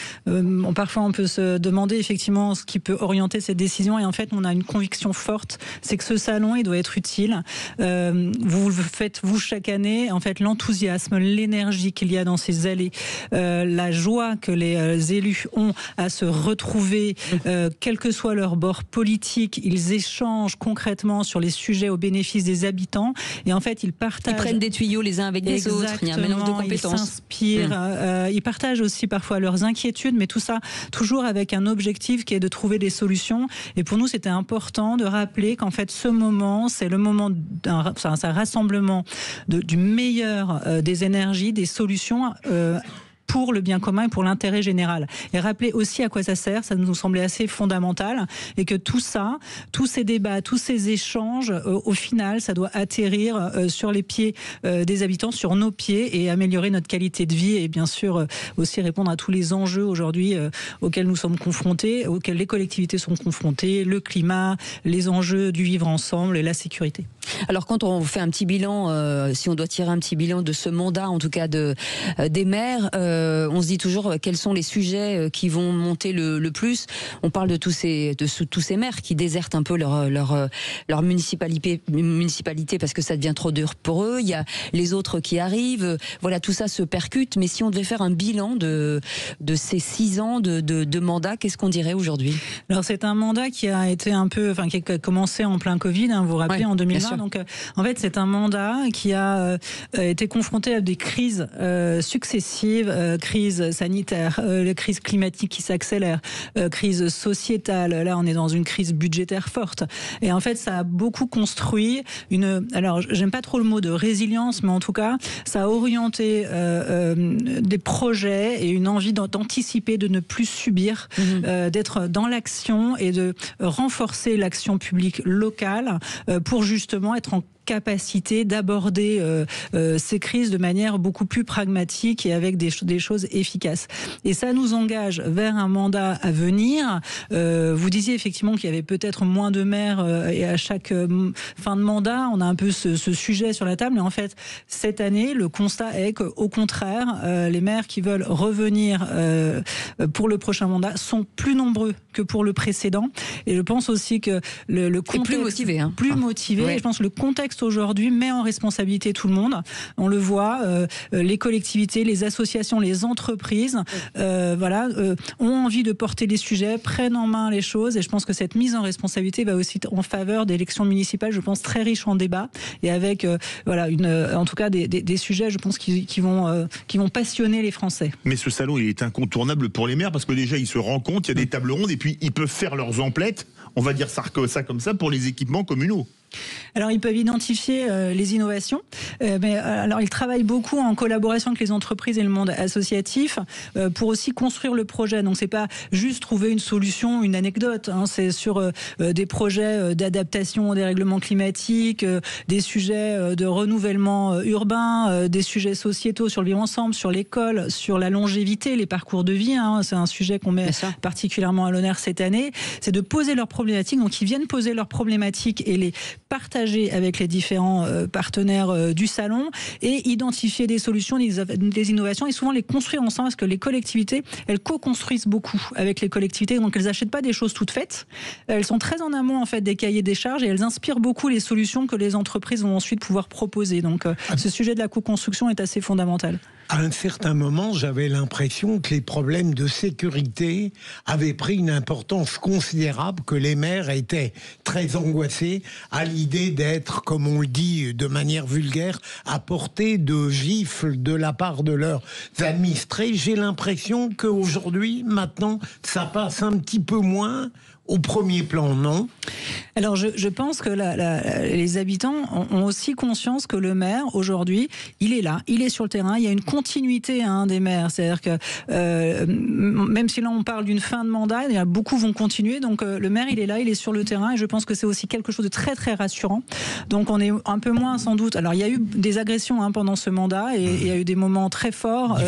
parfois on peut se demander effectivement ce qui peut orienter cette décision. Et en fait, on a une conviction forte, c'est que ce salon il doit être utile. Vous le faites vous chaque année. En fait, l'enthousiasme, l'énergie qu'il y a dans ces allées, la joie que les élus ont à se retrouver, quel que soit leur bord politique, ils échangent concrètement sur les sujets au bénéfice des habitants. Et en fait, ils prennent des tuyaux les uns avec les autres. Il y a un mélange de compétences. Ils s'inspirent. Ils partagent aussi parfois leurs inquiétudes, mais tout ça toujours avec un objectif qui est de trouver des solutions. Et pour nous, c'était important de rappeler qu'en fait, ce moment, c'est le moment d'un rassemblement du meilleur des énergies, des solutions. Pour le bien commun et pour l'intérêt général. Et rappeler aussi à quoi ça sert, ça nous semblait assez fondamental, et que tout ça, tous ces débats, tous ces échanges, au final, ça doit atterrir sur les pieds des habitants, sur nos pieds, et améliorer notre qualité de vie, et bien sûr aussi répondre à tous les enjeux aujourd'hui auxquels nous sommes confrontés, auxquels les collectivités sont confrontées, le climat, les enjeux du vivre ensemble et la sécurité. Alors quand on fait un petit bilan, si on doit tirer un petit bilan de ce mandat, en tout cas des maires, on se dit toujours quels sont les sujets qui vont monter le plus. On parle de tous ces maires qui désertent un peu leur municipalité parce que ça devient trop dur pour eux. Il y a les autres qui arrivent. Voilà, tout ça se percute. Mais si on devait faire un bilan de ces 6 ans de mandat, qu'est-ce qu'on dirait aujourd'hui? Alors c'est un mandat qui a été qui a commencé en plein Covid, vous vous rappelez, en 2020. Donc en fait c'est un mandat qui a été confronté à des crises successives, crise sanitaire, la crise climatique qui s'accélère, crise sociétale, là on est dans une crise budgétaire forte. Et en fait ça a beaucoup construit alors j'aime pas trop le mot de résilience, mais en tout cas ça a orienté des projets et une envie d'anticiper, de ne plus subir, d'être dans l'action et de renforcer l'action publique locale pour justement être en capacité d'aborder ces crises de manière beaucoup plus pragmatique et avec des choses efficaces. Et ça nous engage vers un mandat à venir. Vous disiez effectivement qu'il y avait peut-être moins de maires et à chaque fin de mandat, on a un peu ce sujet sur la table. Mais en fait, cette année, le constat est qu'au contraire, les maires qui veulent revenir pour le prochain mandat sont plus nombreux que pour le précédent. Et je pense aussi que le contexte... Et plus motivés. Plus motivés. Ouais. Et je pense que le contexte aujourd'hui met en responsabilité tout le monde. On le voit, les collectivités, les associations, les entreprises, ont envie de porter les sujets, prennent en main les choses. Et je pense que cette mise en responsabilité va aussi en faveur d'élections municipales, je pense, très riches en débats et avec, en tout cas, des sujets, je pense, qui vont passionner les Français. Mais ce salon, il est incontournable pour les maires parce que déjà, ils se rencontrent, il y a des tables rondes et puis ils peuvent faire leurs emplettes, on va dire ça comme ça, pour les équipements communaux. Alors ils peuvent identifier les innovations, mais alors ils travaillent beaucoup en collaboration avec les entreprises et le monde associatif pour aussi construire le projet. Donc c'est pas juste trouver une solution, une anecdote, c'est sur des projets d'adaptation au dérèglement climatique, des sujets de renouvellement urbain, des sujets sociétaux sur le vivre ensemble, sur l'école, sur la longévité, les parcours de vie. C'est un sujet qu'on met particulièrement à l'honneur cette année. C'est de poser leurs problématiques. Donc ils viennent poser leurs problématiques et les partager avec les différents partenaires du salon et identifier des solutions, des innovations et souvent les construire ensemble parce que les collectivités, elles co-construisent beaucoup avec les collectivités, donc elles n'achètent pas des choses toutes faites. Elles sont très en amont en fait des cahiers des charges et elles inspirent beaucoup les solutions que les entreprises vont ensuite pouvoir proposer. Donc ce sujet de la co-construction est assez fondamental. À un certain moment, j'avais l'impression que les problèmes de sécurité avaient pris une importance considérable, que les maires étaient très angoissés à l'idée d'être, comme on le dit de manière vulgaire, à portée de gifles de la part de leurs administrés. J'ai l'impression qu'aujourd'hui, maintenant, ça passe un petit peu moins au premier plan, non? Alors je pense que les habitants ont aussi conscience que le maire, aujourd'hui, il est là, il est sur le terrain, il y a une continuité des maires. C'est-à-dire que même si là on parle d'une fin de mandat, beaucoup vont continuer, donc le maire il est là, il est sur le terrain et je pense que c'est aussi quelque chose de très très rassurant. Donc on est un peu moins sans doute. Alors il y a eu des agressions pendant ce mandat et il y a eu des moments très forts,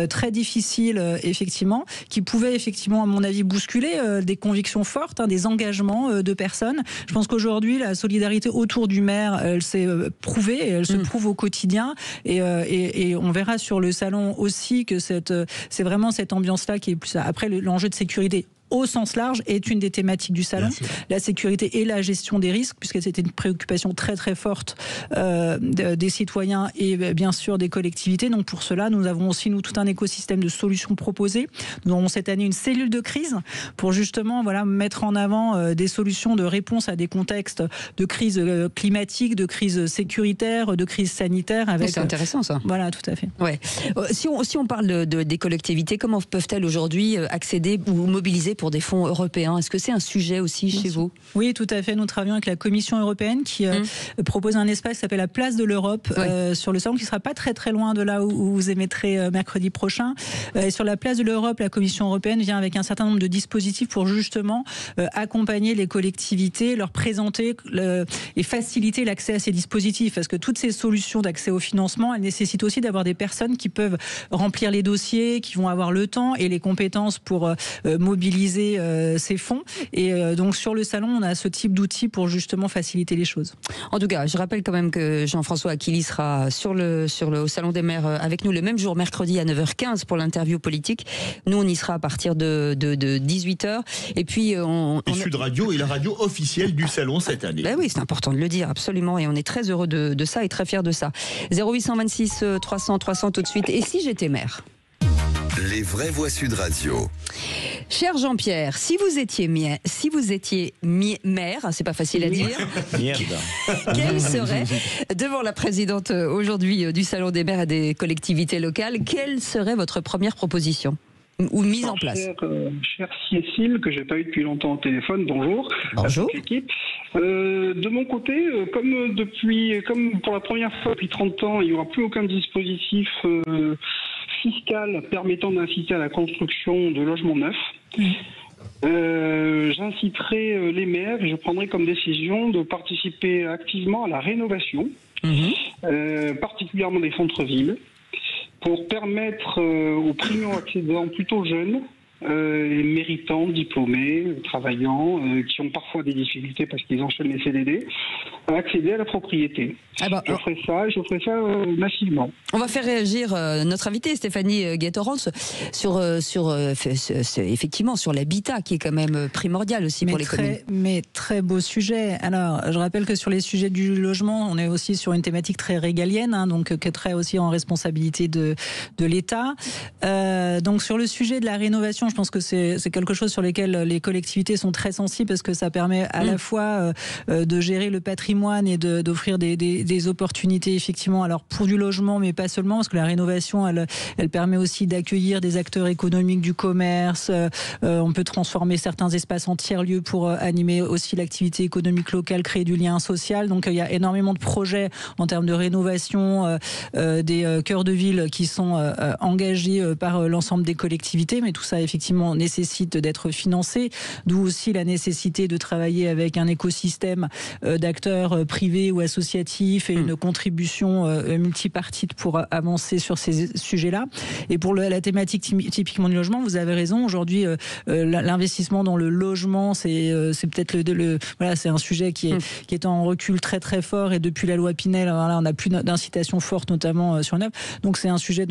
très difficiles effectivement, qui pouvaient effectivement à mon avis bousculer des convictions fortes, des engagements de personnes. Je pense qu'aujourd'hui, la solidarité autour du maire, elle s'est prouvée, et elle se prouve au quotidien. Et on verra sur le salon aussi que c'est vraiment cette ambiance-là qui est plus... Après, l'enjeu de sécurité au sens large est une des thématiques du salon. La sécurité et la gestion des risques, puisque c'était une préoccupation très très forte des citoyens et bien sûr des collectivités. Donc pour cela, nous avons aussi tout un écosystème de solutions proposées. Nous avons cette année une cellule de crise pour justement mettre en avant des solutions de réponse à des contextes de crise climatique, de crise sécuritaire, de crise sanitaire. C'est intéressant ça. Voilà, tout à fait. Ouais. Si on parle des collectivités, comment peuvent-elles aujourd'hui accéder ou mobiliser pour des fonds européens? Est-ce que c'est un sujet aussi chez vous? Oui, tout à fait. Nous travaillons avec la Commission européenne qui propose un espace qui s'appelle la Place de l'Europe sur le salon, qui ne sera pas très très loin de là où vous émettrez mercredi prochain. Et sur la Place de l'Europe, la Commission européenne vient avec un certain nombre de dispositifs pour justement accompagner les collectivités, leur présenter et faciliter l'accès à ces dispositifs. Parce que toutes ces solutions d'accès au financement, elles nécessitent aussi d'avoir des personnes qui peuvent remplir les dossiers, qui vont avoir le temps et les compétences pour mobiliser ces fonds. Et donc sur le salon, on a ce type d'outils pour justement faciliter les choses. En tout cas, je rappelle quand même que Jean-François Aquili sera au Salon des maires avec nous le même jour, mercredi à 9h15 pour l'interview politique. Nous, on y sera à partir de 18h. Et puis, et Sud Radio est la radio officielle du salon cette année. Ben oui, c'est important de le dire, absolument. Et on est très heureux de ça et très fiers de ça. 0826 300 300 tout de suite. Et si j'étais maire? Les vraies voix Sud Radio. Cher Jean-Pierre, si vous étiez maire, c'est pas facile à dire. Quelle serait, devant la présidente aujourd'hui du Salon des maires et des collectivités locales, quelle serait votre première proposition ou mise en place? Cher Cécile, que j'ai pas eu depuis longtemps au téléphone, bonjour. Bonjour. L'équipe. De mon côté, comme pour la première fois depuis 30 ans, il n'y aura plus aucun dispositif fiscal permettant d'inciter à la construction de logements neufs. J'inciterai les maires et je prendrai comme décision de participer activement à la rénovation, particulièrement des centres-villes, pour permettre aux primo-accédants plutôt jeunes, méritants, diplômés, travaillants, qui ont parfois des difficultés parce qu'ils enchaînent les CDD, à accéder à la propriété. Je ferai ça massivement. On va faire réagir notre invitée Stéphanie Guettorance sur effectivement sur l'habitat qui est quand même primordial aussi pour les communes. Mais très beau sujet. Alors, je rappelle que sur les sujets du logement, on est aussi sur une thématique très régalienne, donc qui est très aussi en responsabilité de l'État. Donc sur le sujet de la rénovation, je pense que c'est quelque chose sur lequel les collectivités sont très sensibles parce que ça permet à la fois de gérer le patrimoine et d'offrir des opportunités effectivement, alors pour du logement mais pas seulement, parce que la rénovation elle permet aussi d'accueillir des acteurs économiques du commerce, on peut transformer certains espaces en tiers-lieux pour animer aussi l'activité économique locale, créer du lien social. Donc il y a énormément de projets en termes de rénovation des cœurs de ville qui sont engagés par l'ensemble des collectivités, mais tout ça effectivement nécessite d'être financé, d'où aussi la nécessité de travailler avec un écosystème d'acteurs privés ou associatifs et une contribution multipartite pour avancer sur ces sujets-là. Et pour la thématique typiquement du logement, vous avez raison, aujourd'hui l'investissement dans le logement c'est peut-être voilà, c'est un sujet qui est en recul très très fort, et depuis la loi Pinel, voilà, on n'a plus d'incitation forte notamment sur neuf. Donc c'est un sujet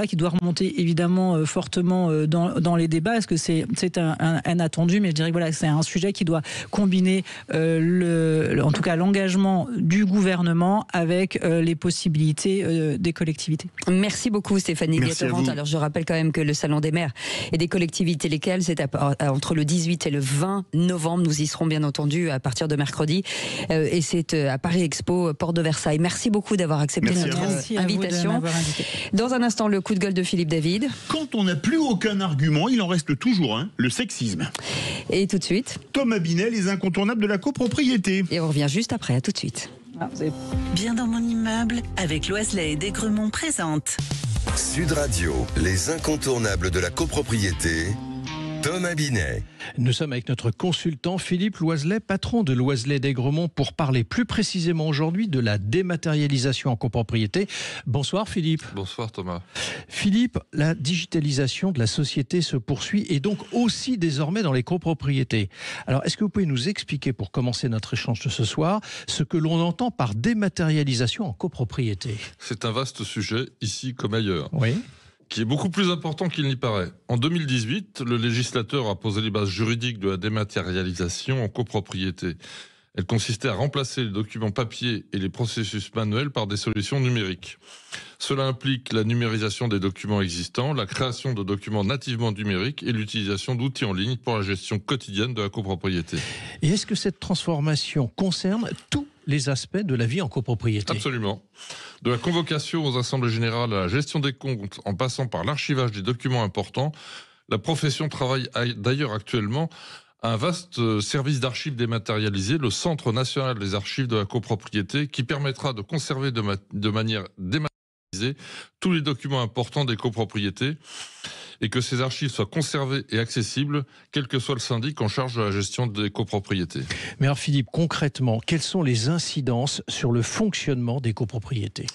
qui doit remonter évidemment fortement dans les débats, parce que c'est un attendu, mais je dirais que voilà, c'est un sujet qui doit combiner en tout cas l'engagement du gouvernement avec les possibilités des collectivités. Merci beaucoup Stéphanie Guettorance. Alors je rappelle quand même que le Salon des maires et des collectivités lesquelles c'est entre le 18 et le 20 novembre. Nous y serons bien entendu à partir de mercredi et c'est à Paris Expo, Porte de Versailles. Merci beaucoup d'avoir accepté notre invitation. Dans un instant, le coup de gueule de Philippe David. Quand on n'a plus aucun argument, il en reste toujours un, le sexisme. Et tout de suite, Thomas Binet, les incontournables de la copropriété. Et on revient juste après, à tout de suite. Bien dans mon immeuble, avec Loiselet et Desgremont présente. Sud Radio, les incontournables de la copropriété. Thomas Binet. Nous sommes avec notre consultant Philippe Loiselet, patron de Loiselet d'Aigremont, pour parler plus précisément aujourd'hui de la dématérialisation en copropriété. Bonsoir Philippe. Bonsoir Thomas. Philippe, la digitalisation de la société se poursuit et donc aussi désormais dans les copropriétés. Alors est-ce que vous pouvez nous expliquer, pour commencer notre échange de ce soir, ce que l'on entend par dématérialisation en copropriété? C'est un vaste sujet, ici comme ailleurs. Oui. Qui est beaucoup plus important qu'il n'y paraît. En 2018, le législateur a posé les bases juridiques de la dématérialisation en copropriété. Elle consistait à remplacer les documents papier et les processus manuels par des solutions numériques. Cela implique la numérisation des documents existants, la création de documents nativement numériques et l'utilisation d'outils en ligne pour la gestion quotidienne de la copropriété. Et est-ce que cette transformation concerne tous les aspects de la vie en copropriété? Absolument. De la convocation aux assemblées générales à la gestion des comptes, en passant par l'archivage des documents importants, la profession travaille d'ailleurs actuellement à un vaste service d'archives dématérialisé, le Centre national des archives de la copropriété, qui permettra de conserver de manière dématérialisée tous les documents importants des copropriétés et que ces archives soient conservées et accessibles, quel que soit le syndic en charge de la gestion des copropriétés. Mais alors Philippe, concrètement, quelles sont les incidences sur le fonctionnement des copropriétés?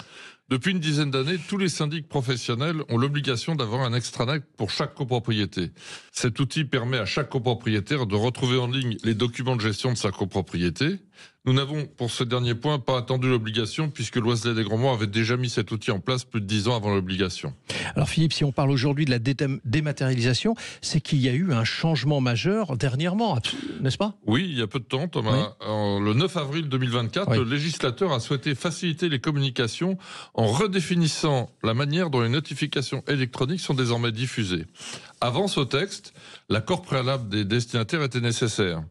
Depuis une dizaine d'années, tous les syndics professionnels ont l'obligation d'avoir un extranet pour chaque copropriété. Cet outil permet à chaque copropriétaire de retrouver en ligne les documents de gestion de sa copropriété. Nous n'avons, pour ce dernier point, pas attendu l'obligation, puisque Loiselet d'Aigremont avait déjà mis cet outil en place plus de 10 ans avant l'obligation. Alors Philippe, si on parle aujourd'hui de la dématérialisation, c'est qu'il y a eu un changement majeur dernièrement, n'est-ce pas? Oui, il y a peu de temps, Thomas. Oui. Le 9 avril 2024, oui. Le législateur a souhaité faciliter les communications en redéfinissant la manière dont les notifications électroniques sont désormais diffusées. Avant ce texte, l'accord préalable des destinataires était nécessaire.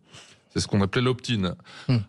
C'est ce qu'on appelait l'opt-in.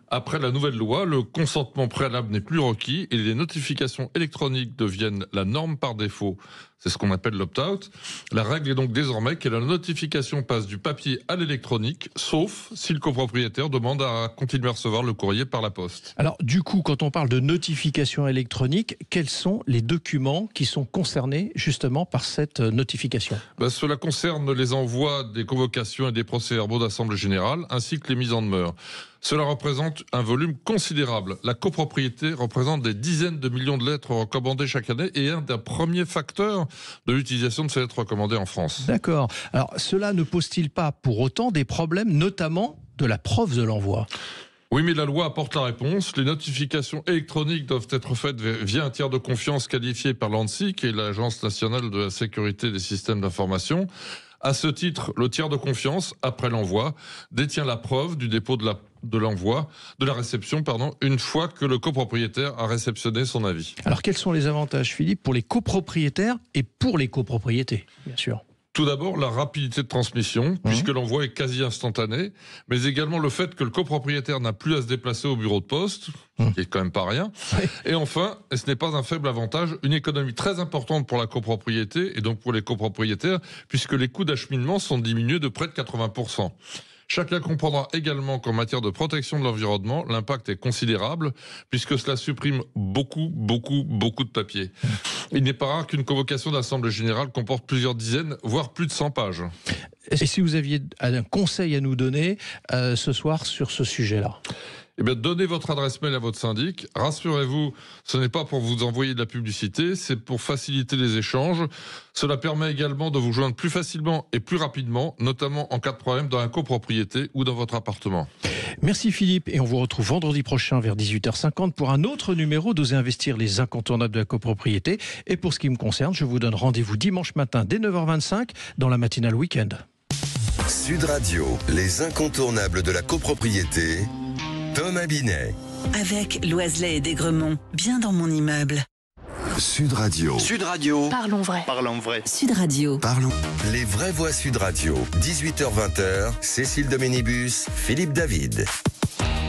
Après la nouvelle loi, le consentement préalable n'est plus requis et les notifications électroniques deviennent la norme par défaut. C'est ce qu'on appelle l'opt-out. La règle est donc désormais que la notification passe du papier à l'électronique, sauf si le copropriétaire demande à continuer à recevoir le courrier par la poste. Alors du coup, quand on parle de notification électronique, quels sont les documents qui sont concernés justement par cette notification? Cela concerne les envois des convocations et des procès-verbaux d'assemblée générale, ainsi que les mises en demeure. Cela représente un volume considérable. La copropriété représente des dizaines de millions de lettres recommandées chaque année et un des premiers facteurs de l'utilisation de ces lettres recommandées en France. D'accord. Alors, cela ne pose-t-il pas pour autant des problèmes, notamment de la preuve de l'envoi ? Oui, mais la loi apporte la réponse. Les notifications électroniques doivent être faites via un tiers de confiance qualifié par l'ANSSI, qui est l'Agence nationale de la sécurité des systèmes d'information. À ce titre, le tiers de confiance, après l'envoi, détient la preuve du dépôt de la réception, une fois que le copropriétaire a réceptionné son avis. Alors, quels sont les avantages, Philippe, pour les copropriétaires et pour les copropriétés, bien sûr? Tout d'abord, la rapidité de transmission, puisque l'envoi est quasi instantané, mais également le fait que le copropriétaire n'a plus à se déplacer au bureau de poste, qui est quand même pas rien. Et enfin, et ce n'est pas un faible avantage, une économie très importante pour la copropriété et donc pour les copropriétaires, puisque les coûts d'acheminement sont diminués de près de 80%. Chacun comprendra également qu'en matière de protection de l'environnement, l'impact est considérable, puisque cela supprime beaucoup de papier. Il n'est pas rare qu'une convocation d'assemblée générale comporte plusieurs dizaines, voire plus de 100 pages. Et si vous aviez un conseil à nous donner ce soir sur ce sujet-là? Eh bien, donnez votre adresse mail à votre syndic. Rassurez-vous, ce n'est pas pour vous envoyer de la publicité, c'est pour faciliter les échanges. Cela permet également de vous joindre plus facilement et plus rapidement, notamment en cas de problème dans la copropriété ou dans votre appartement. Merci Philippe, et on vous retrouve vendredi prochain vers 18h50 pour un autre numéro d'Oser investir, les incontournables de la copropriété. Et pour ce qui me concerne, je vous donne rendez-vous dimanche matin dès 9h25 dans la matinale week-end. Sud Radio, les incontournables de la copropriété. Thomas Binet. Avec Loiselet et d'Aigremont, bien dans mon immeuble. Sud Radio. Sud Radio. Parlons vrai. Parlons vrai. Sud Radio. Parlons. Les vraies voix Sud Radio. 18h-20h. Cécile Doménibus, Philippe David.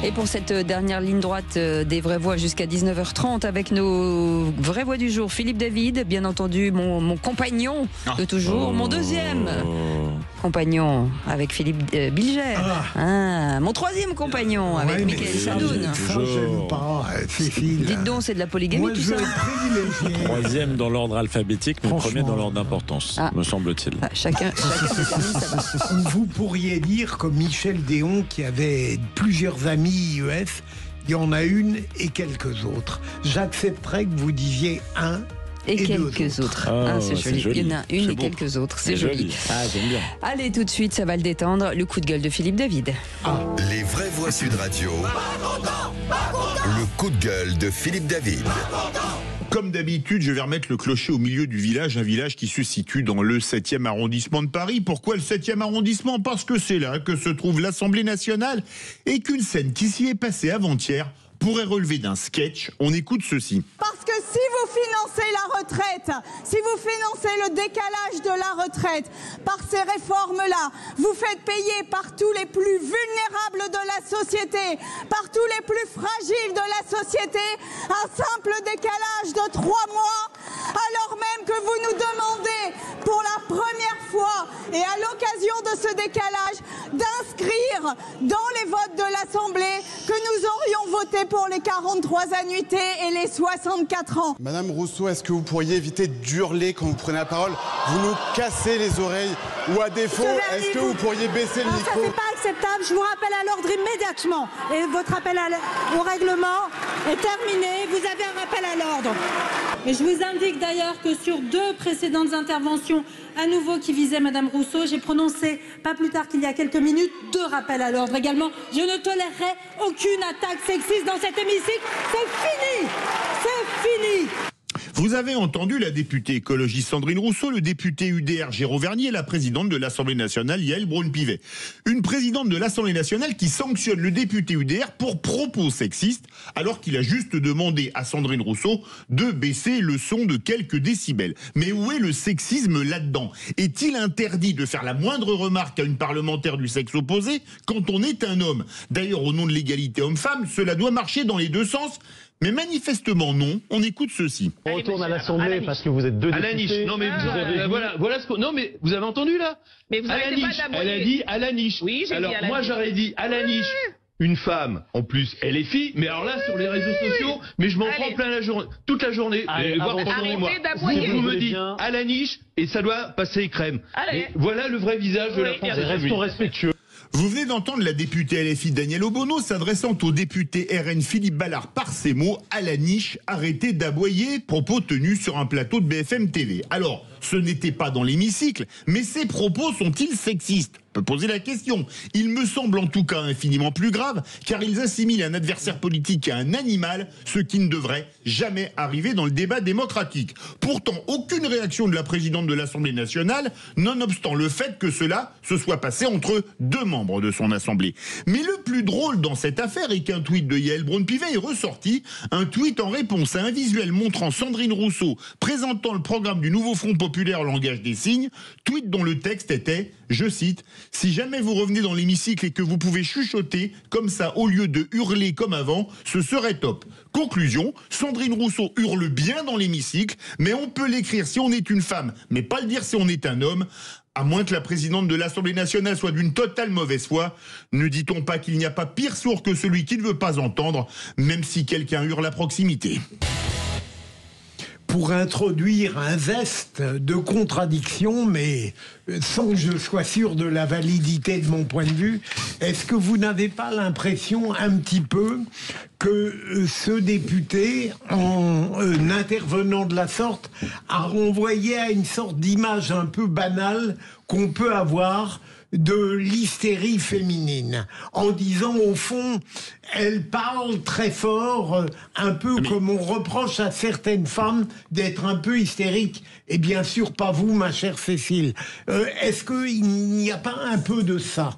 Et pour cette dernière ligne droite des vraies voix jusqu'à 19h30 avec nos vraies voix du jour, Philippe David, bien entendu mon compagnon de toujours, mon deuxième. compagnon avec Philippe Bilger. Mon troisième compagnon avec Michael Sadoun. J'aime pas, Cécile. Dites donc, c'est de la polygamie tout ça. Troisième dans l'ordre alphabétique, mais premier dans l'ordre d'importance, me semble-t-il. Chacun détermine sa base. Vous pourriez dire, comme Michel Déon, qui avait plusieurs amis IEF, il y en a une et quelques autres. J'accepterais que vous disiez un et quelques autres. C'est joli. Il y en a une et quelques autres. C'est joli. J'aime bien. Allez, tout de suite, ça va le détendre. Le coup de gueule de Philippe David. Les vraies voix Sud Radio. Le coup de gueule de Philippe David. Comme d'habitude, je vais remettre le clocher au milieu du village, un village qui se situe dans le 7e arrondissement de Paris. Pourquoi le 7e arrondissement? Parce que c'est là que se trouve l'Assemblée nationale et qu'une scène qui s'y est passée avant-hier pourrait relever d'un sketch. On écoute ceci. Parce que si vous financez la retraite, si vous financez le décalage de la retraite par ces réformes-là, vous faites payer par tous les plus vulnérables de la société, par tous les plus fragiles de la société, un simple décalage de 3 mois, alors même que vous nous demandez pour la première fois et à l'occasion de ce décalage d'inscrire dans les votes de l'Assemblée que nous aurions voté pour les 43 annuités et les 64 ans. Madame Rousseau, est-ce que vous pourriez éviter d'hurler quand vous prenez la parole? Vous nous cassez les oreilles. Ou à défaut, est-ce que vous pourriez baisser le micro? Ça, c'est pas acceptable. Je vous rappelle à l'ordre immédiatement. Et votre appel au règlement est terminé. Vous avez un rappel à l'ordre. Et je vous indique d'ailleurs que sur 2 précédentes interventions, à nouveau qui visaient Madame Rousseau, j'ai prononcé, pas plus tard qu'il y a quelques minutes, 2 rappels à l'ordre également. Je ne tolérerai aucune attaque sexiste dans cet hémicycle. C'est fini. C'est fini. Vous avez entendu la députée écologiste Sandrine Rousseau, le député UDR Géraud Vernier et la présidente de l'Assemblée nationale Yael Braun-Pivet. Une présidente de l'Assemblée nationale qui sanctionne le député UDR pour propos sexistes, alors qu'il a juste demandé à Sandrine Rousseau de baisser le son de quelques décibels. Mais où est le sexisme là-dedans? Est-il interdit de faire la moindre remarque à une parlementaire du sexe opposé quand on est un homme? D'ailleurs, au nom de l'égalité homme-femme, cela doit marcher dans les 2 sens. Mais manifestement non, on écoute ceci. On retourne à l'Assemblée parce que vous êtes 2 députés. À la niche. Non mais voilà ce qu'on... Non mais vous avez entendu là? Mais vous avez pas d'amour. Elle a dit à la niche. Oui, j'ai dit à la niche. Alors moi j'aurais dit à la niche. Une femme, en plus, elle est fille, mais alors là, sur les réseaux sociaux, mais je m'en prends plein la journée, toute la journée, voire pendant les mois. Vous me dites à la niche, et ça doit passer crème. Et voilà le vrai visage de la France. Restons respectueux. Vous venez d'entendre la députée LFI Danielle Obono s'adressant au député RN Philippe Ballard par ces mots: à la niche, arrêtez d'aboyer, propos tenus sur un plateau de BFM TV. Alors, ce n'était pas dans l'hémicycle, mais ces propos sont-ils sexistes? On peut poser la question. Il me semble en tout cas infiniment plus grave, car ils assimilent un adversaire politique à un animal, ce qui ne devrait jamais arriver dans le débat démocratique. Pourtant, aucune réaction de la présidente de l'Assemblée nationale, nonobstant le fait que cela se soit passé entre 2 membres de son Assemblée. Mais le plus drôle dans cette affaire est qu'un tweet de Yael Braun-Pivet est ressorti, un tweet en réponse à un visuel montrant Sandrine Rousseau présentant le programme du nouveau Front populaire langage des signes, tweet dont le texte était, je cite, « Si jamais vous revenez dans l'hémicycle et que vous pouvez chuchoter comme ça au lieu de hurler comme avant, ce serait top. » Conclusion, Sandrine Rousseau hurle bien dans l'hémicycle, mais on peut l'écrire si on est une femme, mais pas le dire si on est un homme. À moins que la présidente de l'Assemblée nationale soit d'une totale mauvaise foi, ne dit-on pas qu'il n'y a pas pire sourd que celui qui ne veut pas entendre, même si quelqu'un hurle à proximité? Pour introduire un zeste de contradiction, mais sans que je sois sûr de la validité de mon point de vue, est-ce que vous n'avez pas l'impression un petit peu que ce député, en intervenant de la sorte, a renvoyé à une sorte d'image un peu banale qu'on peut avoir de l'hystérie féminine, en disant au fond, elle parle très fort, un peu comme on reproche à certaines femmes d'être un peu hystériques, et bien sûr pas vous, ma chère Cécile. Est-ce qu'il n'y a pas un peu de ça?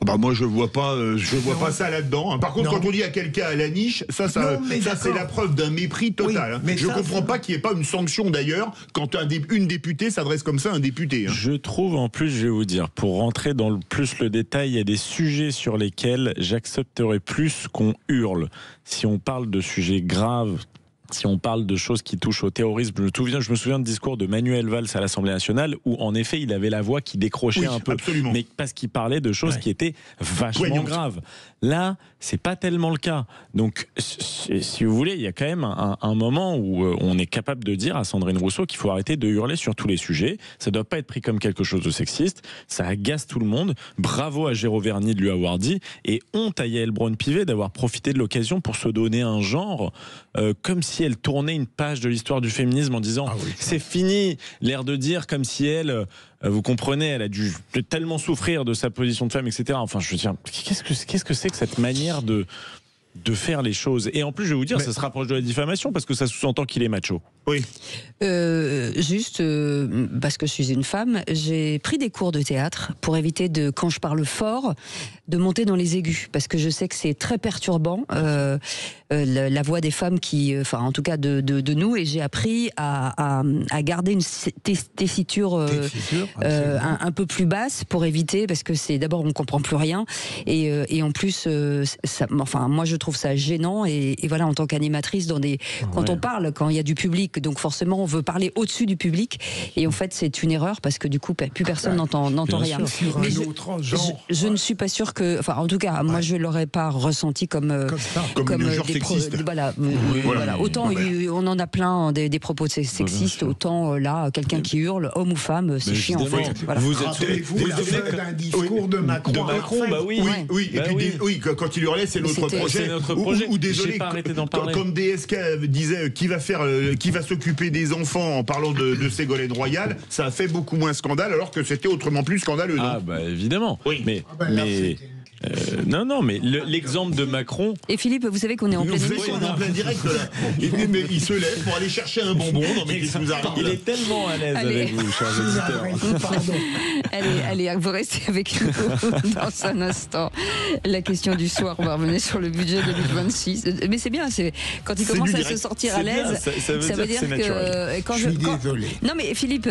Bah moi je vois pas ça là-dedans. Par contre, quand on dit à quelqu'un à la niche, ça c'est la preuve d'un mépris total. Oui, je comprends pas qu'il n'y ait pas une sanction d'ailleurs quand une députée s'adresse comme ça à un député. Je trouve en plus, je vais vous dire, pour rentrer dans plus le détail, il y a des sujets sur lesquels j'accepterais plus qu'on hurle. Si on parle de sujets graves, Si on parle de choses qui touchent au terrorisme, je me souviens de discours de Manuel Valls à l'Assemblée nationale où en effet il avait la voix qui décrochait un peu, absolument. Mais parce qu'il parlait de choses qui étaient vachement graves. Là, c'est pas tellement le cas. Donc, si vous voulez, il y a quand même un moment où on est capable de dire à Sandrine Rousseau qu'il faut arrêter de hurler sur tous les sujets. Ça doit pas être pris comme quelque chose de sexiste. Ça agace tout le monde. Bravo à Géraud Verny de lui avoir dit, et honte à Yael Braun-Pivet d'avoir profité de l'occasion pour se donner un genre comme si elle tournait une page de l'histoire du féminisme en disant c'est fini, l'air de dire comme si elle, vous comprenez, elle a dû tellement souffrir de sa position de femme, etc. Enfin, je veux dire, qu'est-ce que c'est que cette manière de faire les choses? Et en plus, je vais vous dire, ça se rapproche de la diffamation parce que ça sous-entend qu'il est macho. Oui. Juste parce que je suis une femme, j'ai pris des cours de théâtre pour éviter de, quand je parle fort, de monter dans les aigus, parce que je sais que c'est très perturbant la voix des femmes enfin en tout cas de nous, et j'ai appris à garder une tessiture un peu plus basse pour éviter, parce que c'est d'abord on comprend plus rien et en plus enfin moi je trouve ça gênant et voilà, en tant qu'animatrice quand on parle, quand il y a du public, donc forcément on veut parler au-dessus du public, et en fait c'est une erreur parce que du coup plus personne n'entend rien. Mais je ne suis pas sûre que, enfin en tout cas moi je l'aurais pas ressenti comme voilà. Autant on en a plein des propos sexistes, autant là quelqu'un qui hurle, homme ou femme, c'est chiant en fait. Voilà. Vous êtes un discours de Macron. Oui, quand il hurlait, c'est notre projet. Ou désolé, comme DSK disait, qui va s'occuper des enfants en parlant de Ségolène Royal, ça a fait beaucoup moins scandale, alors que c'était autrement plus scandaleux. Ah bah évidemment. Oui. Mais non, mais l'exemple de Macron. Et Philippe, vous savez qu'on est en plein émission. On est en plein direct là. Mais il se lève pour aller chercher un bonbon. Non, mais qu'est-ce qui nous arrive? Il est tellement à l'aise avec vous, chers auditeurs. Allez, vous restez avec nous dans un instant. La question du soir, on va revenir sur le budget 2026. Mais c'est bien, quand il commence à se sentir à l'aise, ça veut dire que quand je suis désolé. Non mais Philippe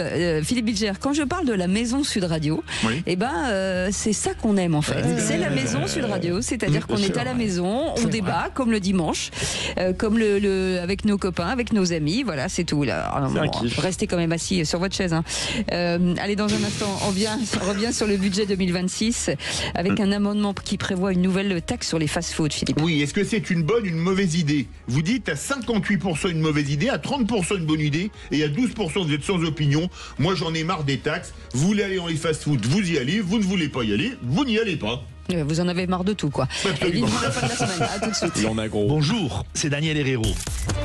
Bilger, quand je parle de la maison Sud Radio, c'est ça qu'on aime en fait. C'est la maison Sud Radio, c'est-à-dire qu'on est à la maison, on débat comme le dimanche, comme avec nos copains, avec nos amis, voilà, c'est tout. Là. Restez quand même assis sur votre chaise. Allez, dans un instant, on revient sur le budget 2026 avec un amendement qui prévoit une nouvelle taxe sur les fast-foods, Philippe. Oui, est-ce que c'est une bonne ou une mauvaise idée? Vous dites à 58% une mauvaise idée, à 30% une bonne idée, et à 12% vous êtes sans opinion. Moi, j'en ai marre des taxes. Vous voulez aller dans les fast-foods, vous y allez. Vous ne voulez pas y aller, vous n'y allez pas. Vous en avez marre de tout, quoi. Et vivement la fin de la semaine. À tout de suite. Il en a gros. Bonjour, c'est Daniel Herrero.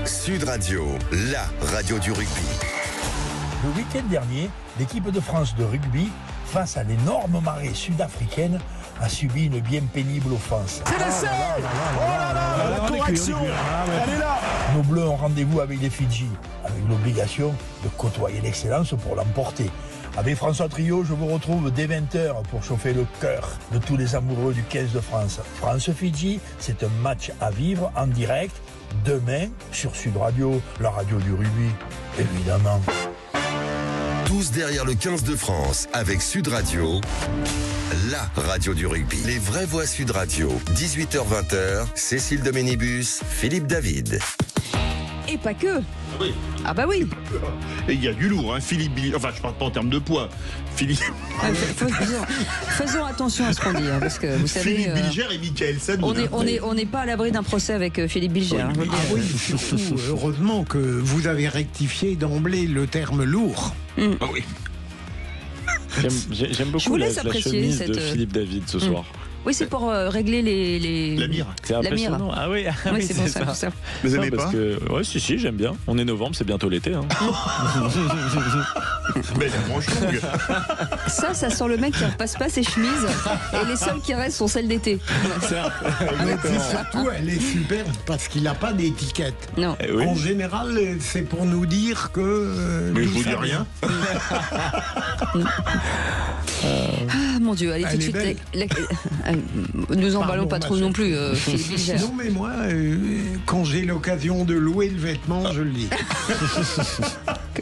Sud Radio, la radio du rugby. Le week-end dernier, l'équipe de France de rugby, face à l'énorme marée sud-africaine, a subi une bien pénible offense. C'est l'essai! Oh là là, la correction! Elle est là! Nos Bleus ont rendez-vous avec les Fidji, avec l'obligation de côtoyer l'excellence pour l'emporter. Avec François Trio, je vous retrouve dès 20h pour chauffer le cœur de tous les amoureux du 15 de France. France-Fidji, c'est un match à vivre en direct, demain, sur Sud Radio, la radio du rugby, évidemment. Tous derrière le 15 de France, avec Sud Radio, la radio du rugby. Les vraies voix Sud Radio, 18h-20h, Cécile de Ménibus, Philippe David. Et pas que. Oui. Ah bah oui. Et il y a du lourd, hein. Philippe Bilger. Enfin, je parle pas en termes de poids. Philippe. Faisons attention à ce qu'on dit, hein, parce que vous savez. Philippe Bilger et Michael Sadou. On n'est pas à l'abri d'un procès avec Philippe Bilger. Oui, oui, surtout, heureusement que vous avez rectifié d'emblée le terme lourd. Ah oui. J'aime beaucoup la chemise de Philippe David ce soir. Oui, c'est pour régler les... La mire. C'est impressionnant. Ah oui, c'est pour ça. Vous aimez pas Ouais, si, j'aime bien. On est novembre, c'est bientôt l'été. Hein. Mais la manche longue. Ça sent le mec qui ne repasse pas ses chemises et les seules qui restent sont celles d'été. Surtout, elle est super parce qu'il n'a pas d'étiquette. Non. Oui. En général, c'est pour nous dire que... Mais je vous dis rien. Ah mon Dieu, allez tout de suite. Nous emballons pas trop non plus. Non mais moi, quand j'ai l'occasion de louer le vêtement, je le dis.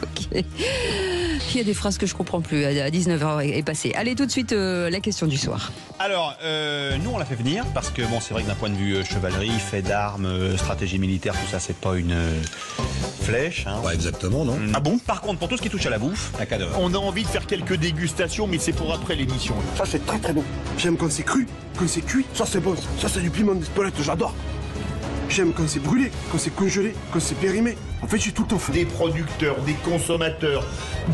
Ok. Il y a des phrases que je comprends plus. À 19h est passé. Allez, tout de suite, la question du soir. Alors, nous, on l'a fait venir parce que, bon, c'est vrai que d'un point de vue chevalerie, fait d'armes, stratégie militaire, tout ça, c'est pas une flèche. Hein. Ouais, exactement, non. Ah bon? Par contre, pour tout ce qui touche à la bouffe, on a envie de faire quelques dégustations, mais c'est pour après l'émission. Ça, c'est très très bon. J'aime quand c'est cru, quand c'est cuit. Ça, c'est bon. Ça, c'est du piment d'Espelette, j'adore. J'aime quand c'est brûlé, quand c'est congelé, quand c'est périmé. En fait, j'ai tout le temps fait. Des producteurs, des consommateurs,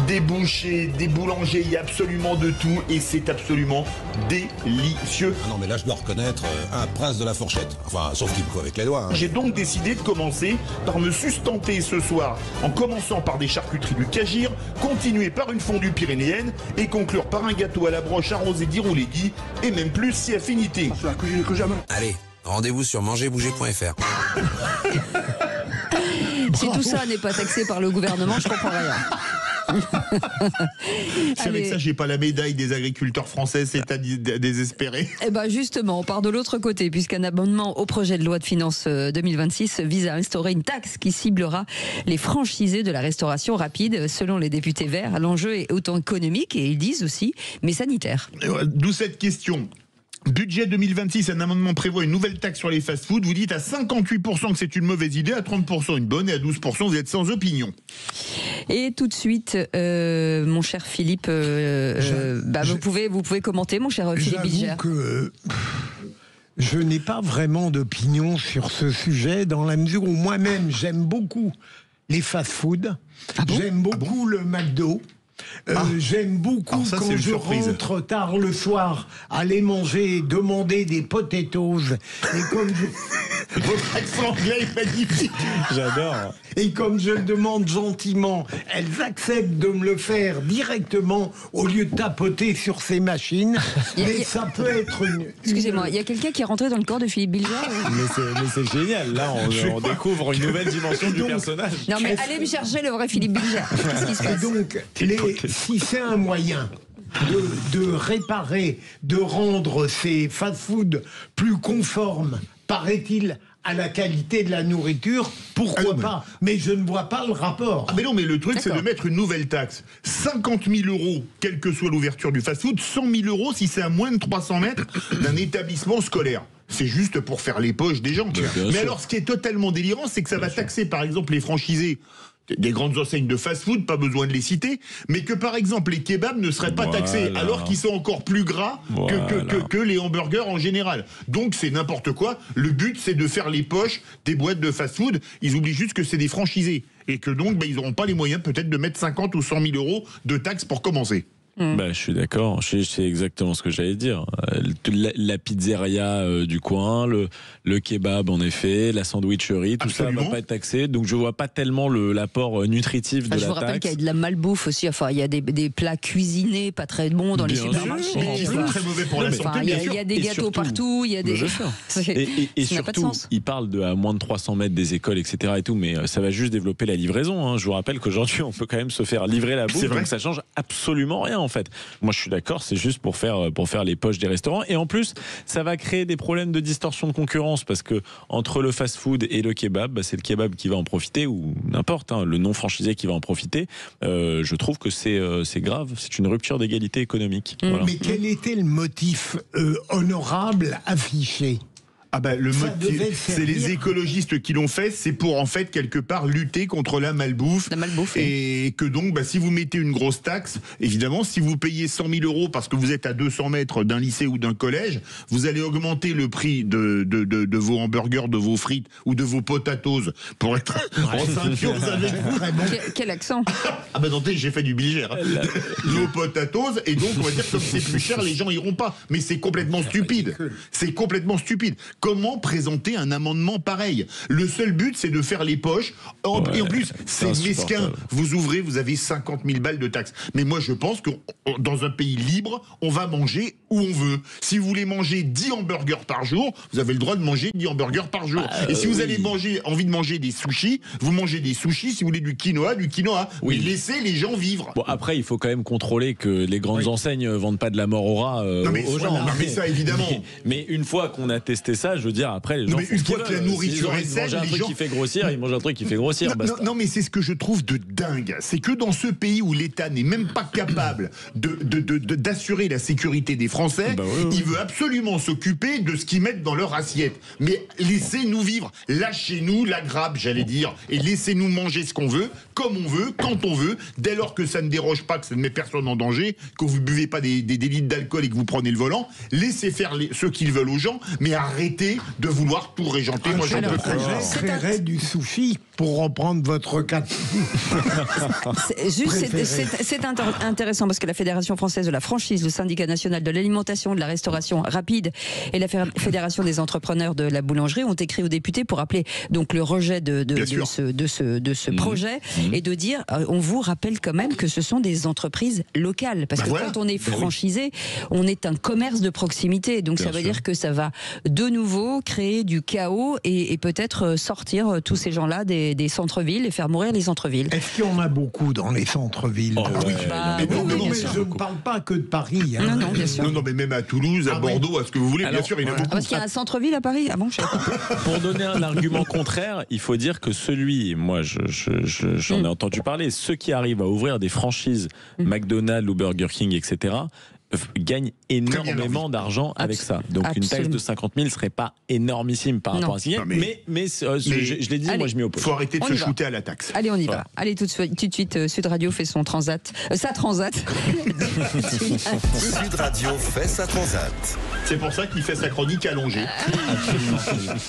des bouchers, des boulangers, il y a absolument de tout et c'est absolument délicieux. Ah non, mais là, je dois reconnaître un prince de la fourchette. Enfin, sauf qu'il me faut avec les doigts. Hein. J'ai donc décidé de commencer par me sustenter ce soir en commençant par des charcuteries du Cagir, continuer par une fondue pyrénéenne et conclure par un gâteau à la broche arrosé d'Irouléguy et même plus si affinité. C'est la cuisine que j'aime. Allez. Rendez-vous sur mangerbouger.fr. Si tout ça n'est pas taxé par le gouvernement, je comprends rien. C'est avec ça j'ai pas la médaille des agriculteurs français, c'est à désespérer. Eh ben justement, on part de l'autre côté, puisqu'un amendement au projet de loi de finances 2026 vise à instaurer une taxe qui ciblera les franchisés de la restauration rapide. Selon les députés Verts, l'enjeu est autant économique et ils disent aussi, mais sanitaire. D'où cette question. Budget 2026, un amendement prévoit une nouvelle taxe sur les fast-foods. Vous dites à 58% que c'est une mauvaise idée, à 30% une bonne et à 12% vous êtes sans opinion. Et tout de suite, mon cher Philippe, vous pouvez commenter, mon cher Philippe Bilger. J'avoue que je n'ai pas vraiment d'opinion sur ce sujet, dans la mesure où moi-même j'aime beaucoup les fast-foods, j'aime beaucoup le McDo. J'aime beaucoup quand je rentre tard le soir aller manger, demander des potatoes et comme votre accent anglais est magnifique. J'adore. Et comme je le demande gentiment, elles acceptent de me le faire directement au lieu de tapoter sur ces machines. Mais ça peut être une... Excusez-moi, il y a quelqu'un qui est rentré dans le corps de Philippe Bilger. Mais c'est génial, là on découvre une nouvelle dimension du personnage. Non mais allez me chercher le vrai Philippe Bilger. Qu'est-ce qui se passe? Donc, si c'est un moyen de réparer, de rendre ces fast-foods plus conformes, paraît-il, à la qualité de la nourriture, pourquoi pas? Mais je ne vois pas le rapport. Ah mais non, mais le truc c'est de mettre une nouvelle taxe. 50 000 €, quelle que soit l'ouverture du fast-food, 100 000 € si c'est à moins de 300 mètres d'un établissement scolaire. C'est juste pour faire les poches des gens. Mais alors ce qui est totalement délirant, c'est que ça va taxer par exemple les franchisés des grandes enseignes de fast-food, pas besoin de les citer, mais que par exemple les kebabs ne seraient pas taxés, alors qu'ils sont encore plus gras que les hamburgers en général. Donc c'est n'importe quoi. Le but c'est de faire les poches des boîtes de fast-food. Ils oublient juste que c'est des franchisés et que donc ils n'auront pas les moyens peut-être de mettre 50 ou 100 000 € de taxes pour commencer. Je suis d'accord, c'est exactement ce que j'allais dire. La pizzeria du coin, le kebab en effet, la sandwicherie, tout ça ne va pas être taxé. Donc je vois pas tellement l'apport nutritif de la taxe. Je vous rappelle qu'il y a de la malbouffe aussi. Enfin, il y a des plats cuisinés pas très bons dans les supermarchés. C'est très mauvais pour la santé. Il y a des gâteaux partout. Il y a des. Et surtout, il parle de à moins de 300 mètres des écoles, etc. Et tout, mais ça va juste développer la livraison. Hein. Je vous rappelle qu'aujourd'hui, on peut quand même se faire livrer la bouffe, donc ça change absolument rien. En fait, moi je suis d'accord, c'est juste pour faire les poches des restaurants et en plus ça va créer des problèmes de distorsion de concurrence parce que entre le fast-food et le kebab, c'est le kebab qui va en profiter ou n'importe, le non franchisé qui va en profiter. Je trouve que c'est grave, c'est une rupture d'égalité économique. Voilà. Mais quel était le motif honorable affiché? Le motif, c'est les écologistes qui l'ont fait, c'est pour en fait quelque part lutter contre la malbouffe. Et que donc, si vous mettez une grosse taxe, évidemment, si vous payez 100 000 € parce que vous êtes à 200 mètres d'un lycée ou d'un collège, vous allez augmenter le prix de vos hamburgers, de vos frites ou de vos potatoes pour être en symbiose avec vous. Quel accent? Attendez, j'ai fait du Bilger. Vos potatoes, et donc on va dire que comme c'est plus cher, les gens iront pas. Mais c'est complètement stupide. C'est complètement stupide. Comment présenter un amendement pareil? Le seul but, c'est de faire les poches. Et en plus, c'est mesquin. Vous ouvrez, vous avez 50 000 balles de taxes. Mais moi, je pense que dans un pays libre, on va manger où on veut. Si vous voulez manger 10 hamburgers par jour, vous avez le droit de manger 10 hamburgers par jour. Et si vous avez envie de manger des sushis, vous mangez des sushis. Si vous voulez du quinoa. Oui. Mais laissez les gens vivre. Bon, après, il faut quand même contrôler que les grandes enseignes vendent pas de la mort au rat aux gens. Non, mais ça, évidemment. Mais une fois qu'on a testé ça, je veux dire, après, les gens. Mais une fois que la nourriture est saine, un truc qui fait grossir, ils mangent un truc qui fait grossir. Non, mais c'est ce que je trouve de dingue. C'est que dans ce pays où l'État n'est même pas capable d'assurer la sécurité des Français, il veut absolument s'occuper de ce qu'ils mettent dans leur assiette. Mais laissez-nous vivre. Lâchez-nous la grappe, j'allais dire, et laissez-nous manger ce qu'on veut, comme on veut, quand on veut, dès lors que ça ne déroge pas, que ça ne met personne en danger, que vous ne buvez pas des litres d'alcool et que vous prenez le volant. Laissez faire ce qu'ils veulent aux gens, mais arrêtez de vouloir tout régenter. Moi, j'en peux plus. Je créerais du sushi pour reprendre votre cas. C'est intéressant parce que la Fédération française de la franchise, le syndicat national de l'alimentation, de la restauration rapide et la Fédération des entrepreneurs de la boulangerie ont écrit aux députés pour appeler donc le rejet de ce projet et de dire on vous rappelle quand même que ce sont des entreprises locales parce que quand on est franchisé, on est un commerce de proximité, donc ça veut dire que ça va de nouveau créer du chaos et peut-être sortir tous ces gens-là des centres-villes et faire mourir les centres-villes. Est-ce qu'il y en a beaucoup dans les centres-villes? Oui, mais je ne parle pas que de Paris. Hein. Non, bien sûr. Non, mais même à Toulouse, à Bordeaux, à ce que vous voulez, bien sûr, il y en a beaucoup. Parce qu'il y a un centre-ville à Paris? Ah bon, je sais pas. Pour donner un argument contraire, il faut dire que moi j'en ai entendu parler, ceux qui arrivent à ouvrir des franchises McDonald's ou Burger King, etc., gagnent énormément d'argent avec ça. Donc une taxe de 50 000 ne serait pas énormissime par rapport à ce qu'il y a. Mais je l'ai dit, moi je m'y oppose. Il faut arrêter de se shooter à la taxe. Allez, on y va. Allez, tout de suite, Sud Radio fait son transat. Sa transat. Sud Radio fait sa transat. C'est pour ça qu'il fait sa chronique allongée.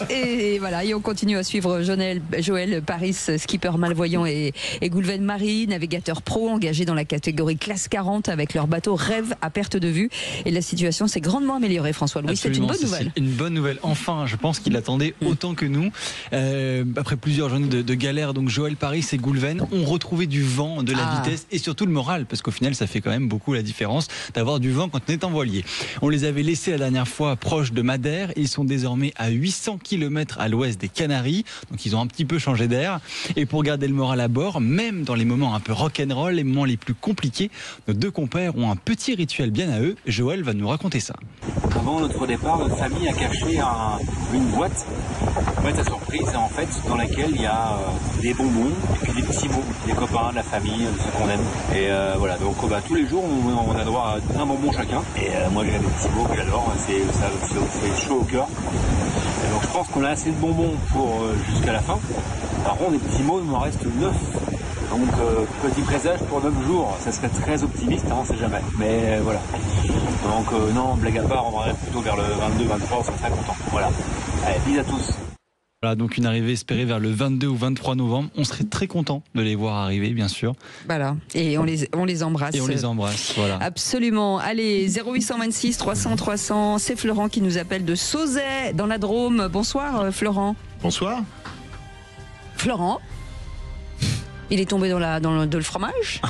Et voilà, et on continue à suivre Joël Paris, skipper malvoyant et Goulven Marie, navigateur pro engagé dans la catégorie classe 40 avec leur bateau Rêve à perte de vue. Et la situation s'est grandement améliorée, François-Louis. C'est une bonne nouvelle. C'est une bonne nouvelle. Enfin, je pense qu'il attendait autant que nous. Après plusieurs journées de galère, donc Joël Paris et Goulven ont retrouvé du vent, de la vitesse et surtout le moral, parce qu'au final, ça fait quand même beaucoup la différence d'avoir du vent quand on est en voilier. On les avait laissés la dernière fois proches de Madère. Ils sont désormais à 800 km à l'ouest des Canaries. Donc ils ont un petit peu changé d'air. Et pour garder le moral à bord, même dans les moments un peu rock'n'roll, les moments les plus compliqués, nos deux compères ont un petit rituel bien à eux. Joël va nous raconter ça. Avant notre départ, notre famille a caché une boîte à surprise en fait, dans laquelle il y a des bonbons et puis des petits mots, des copains, de la famille, de ceux qu'on aime. Et voilà, donc tous les jours on a droit à un bonbon chacun. Et moi j'ai des petits mots que j'adore, c'est chaud au cœur. Et donc je pense qu'on a assez de bonbons pour jusqu'à la fin. Par contre, des petits mots, il m'en reste 9. Donc petit présage pour 9 jours, ça serait très optimiste, on ne sait jamais. Mais voilà. Donc non, blague à part, on va plutôt vers le 22-23, on serait très content. Voilà. Allez, bisous à tous. Voilà, donc une arrivée espérée vers le 22 ou 23 novembre. On serait très content de les voir arriver, bien sûr. Voilà, et on les embrasse. Et on les embrasse, voilà. Absolument. Allez, 0826 300 300, c'est Florent qui nous appelle de Sauzet, dans la Drôme. Bonsoir Florent. Bonsoir. Florent, il est tombé dans le fromage.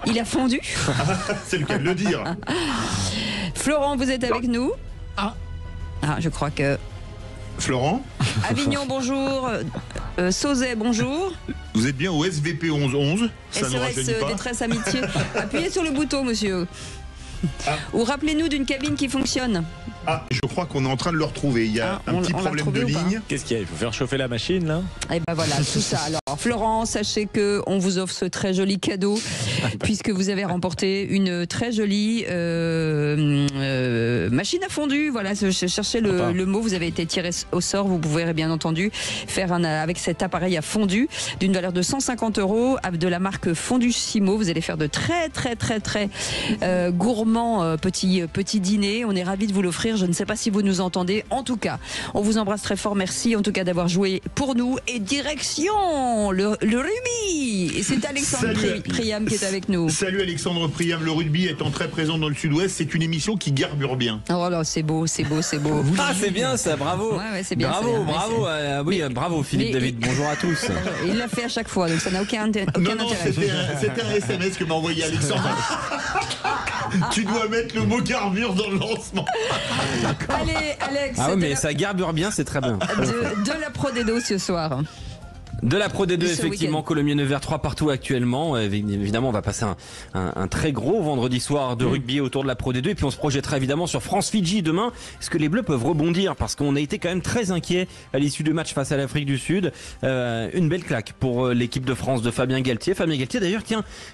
Il a fondu. C'est le cas de le dire. Florent, vous êtes avec nous? Ah, je crois que... Florent. Avignon, bonjour. Sauzet, bonjour. Vous êtes bien au SVP 1111. SOS Détresse Amitié. Appuyez sur le bouton, monsieur. Ou rappelez-nous d'une cabine qui fonctionne. Je crois qu'on est en train de le retrouver. Il y a un petit problème de ligne. Qu'est-ce qu'il y a? Il faut faire chauffer la machine, là? Et ben voilà, tout ça. Alors, Florent, sachez qu'on vous offre ce très joli cadeau, puisque vous avez remporté une très jolie machine à fondu. Voilà, je cherchais le mot. Vous avez été tiré au sort. Vous pouvez bien entendu faire avec cet appareil à fondu d'une valeur de 150 € de la marque Fondussimo. Vous allez faire de très gourmands petits dîners. On est ravis de vous l'offrir. Je ne sais pas si vous nous entendez. En tout cas, on vous embrasse très fort. Merci en tout cas d'avoir joué pour nous. Et direction le rugby. Et c'est Alexandre Priam qui est avec nous. Salut Alexandre Priam. Le rugby étant très présent dans le Sud-Ouest, c'est une émission qui garbure bien. Oh là, c'est beau. Ah, c'est bien ça, bravo. Ouais, c'est bien. Bravo. Bravo Philippe David. Bonjour à tous. Il l'a fait à chaque fois, donc ça n'a aucun intérêt. Non, c'était un SMS que m'a envoyé Alexandre. Tu dois mettre le mot carbure dans le lancement. Allez, Alex. Ah oui, mais ça garbure bien, c'est très bien. De la Pro D2 ce soir. De la Pro D2, Ce effectivement, week-end. Colomiers Nevers 3 partout actuellement. Évidemment, on va passer un très gros vendredi soir de rugby autour de la Pro D2. Et puis on se projettera évidemment sur France-Fidji demain. Est-ce que les Bleus peuvent rebondir? Parce qu'on a été quand même très inquiets à l'issue du match face à l'Afrique du Sud. Une belle claque pour l'équipe de France de Fabien Galtier. Fabien Galtier d'ailleurs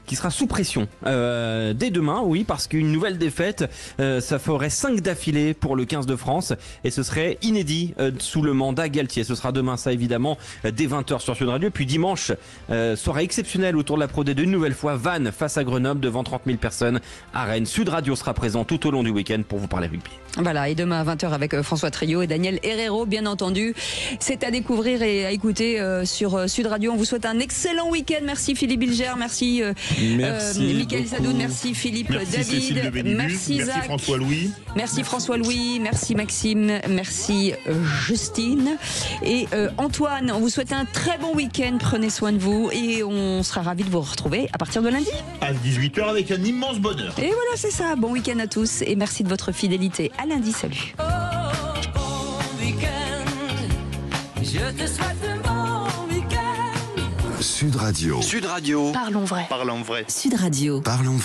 qui sera sous pression dès demain, oui, parce qu'une nouvelle défaite, ça ferait 5 d'affilée pour le 15 de France. Et ce serait inédit sous le mandat Galtier. Ce sera demain, ça évidemment, dès 20h sur Sud Radio. Puis dimanche, soirée exceptionnelle autour de la Pro D2. Une nouvelle fois, Vannes face à Grenoble devant 30 000 personnes à Rennes. Sud Radio sera présent tout au long du week-end pour vous parler rugby. Voilà, et demain à 20h avec François Trio et Daniel Herrero, bien entendu. C'est à découvrir et à écouter sur Sud Radio. On vous souhaite un excellent week-end. Merci Philippe Bilger, merci, Mickaël Sadoun, merci Philippe, merci David, merci Zach, François-Louis. Merci François-Louis, merci Maxime, merci Justine et Antoine. On vous souhaite un très bon week-end. Prenez soin de vous et on sera ravis de vous retrouver à partir de lundi. À 18h avec un immense bonheur. Et voilà, c'est ça. Bon week-end à tous et merci de votre fidélité. À lundi, salut. Je te souhaite un bon week-end. Sud Radio. Sud Radio. Parlons vrai. Parlons vrai. Sud Radio. Parlons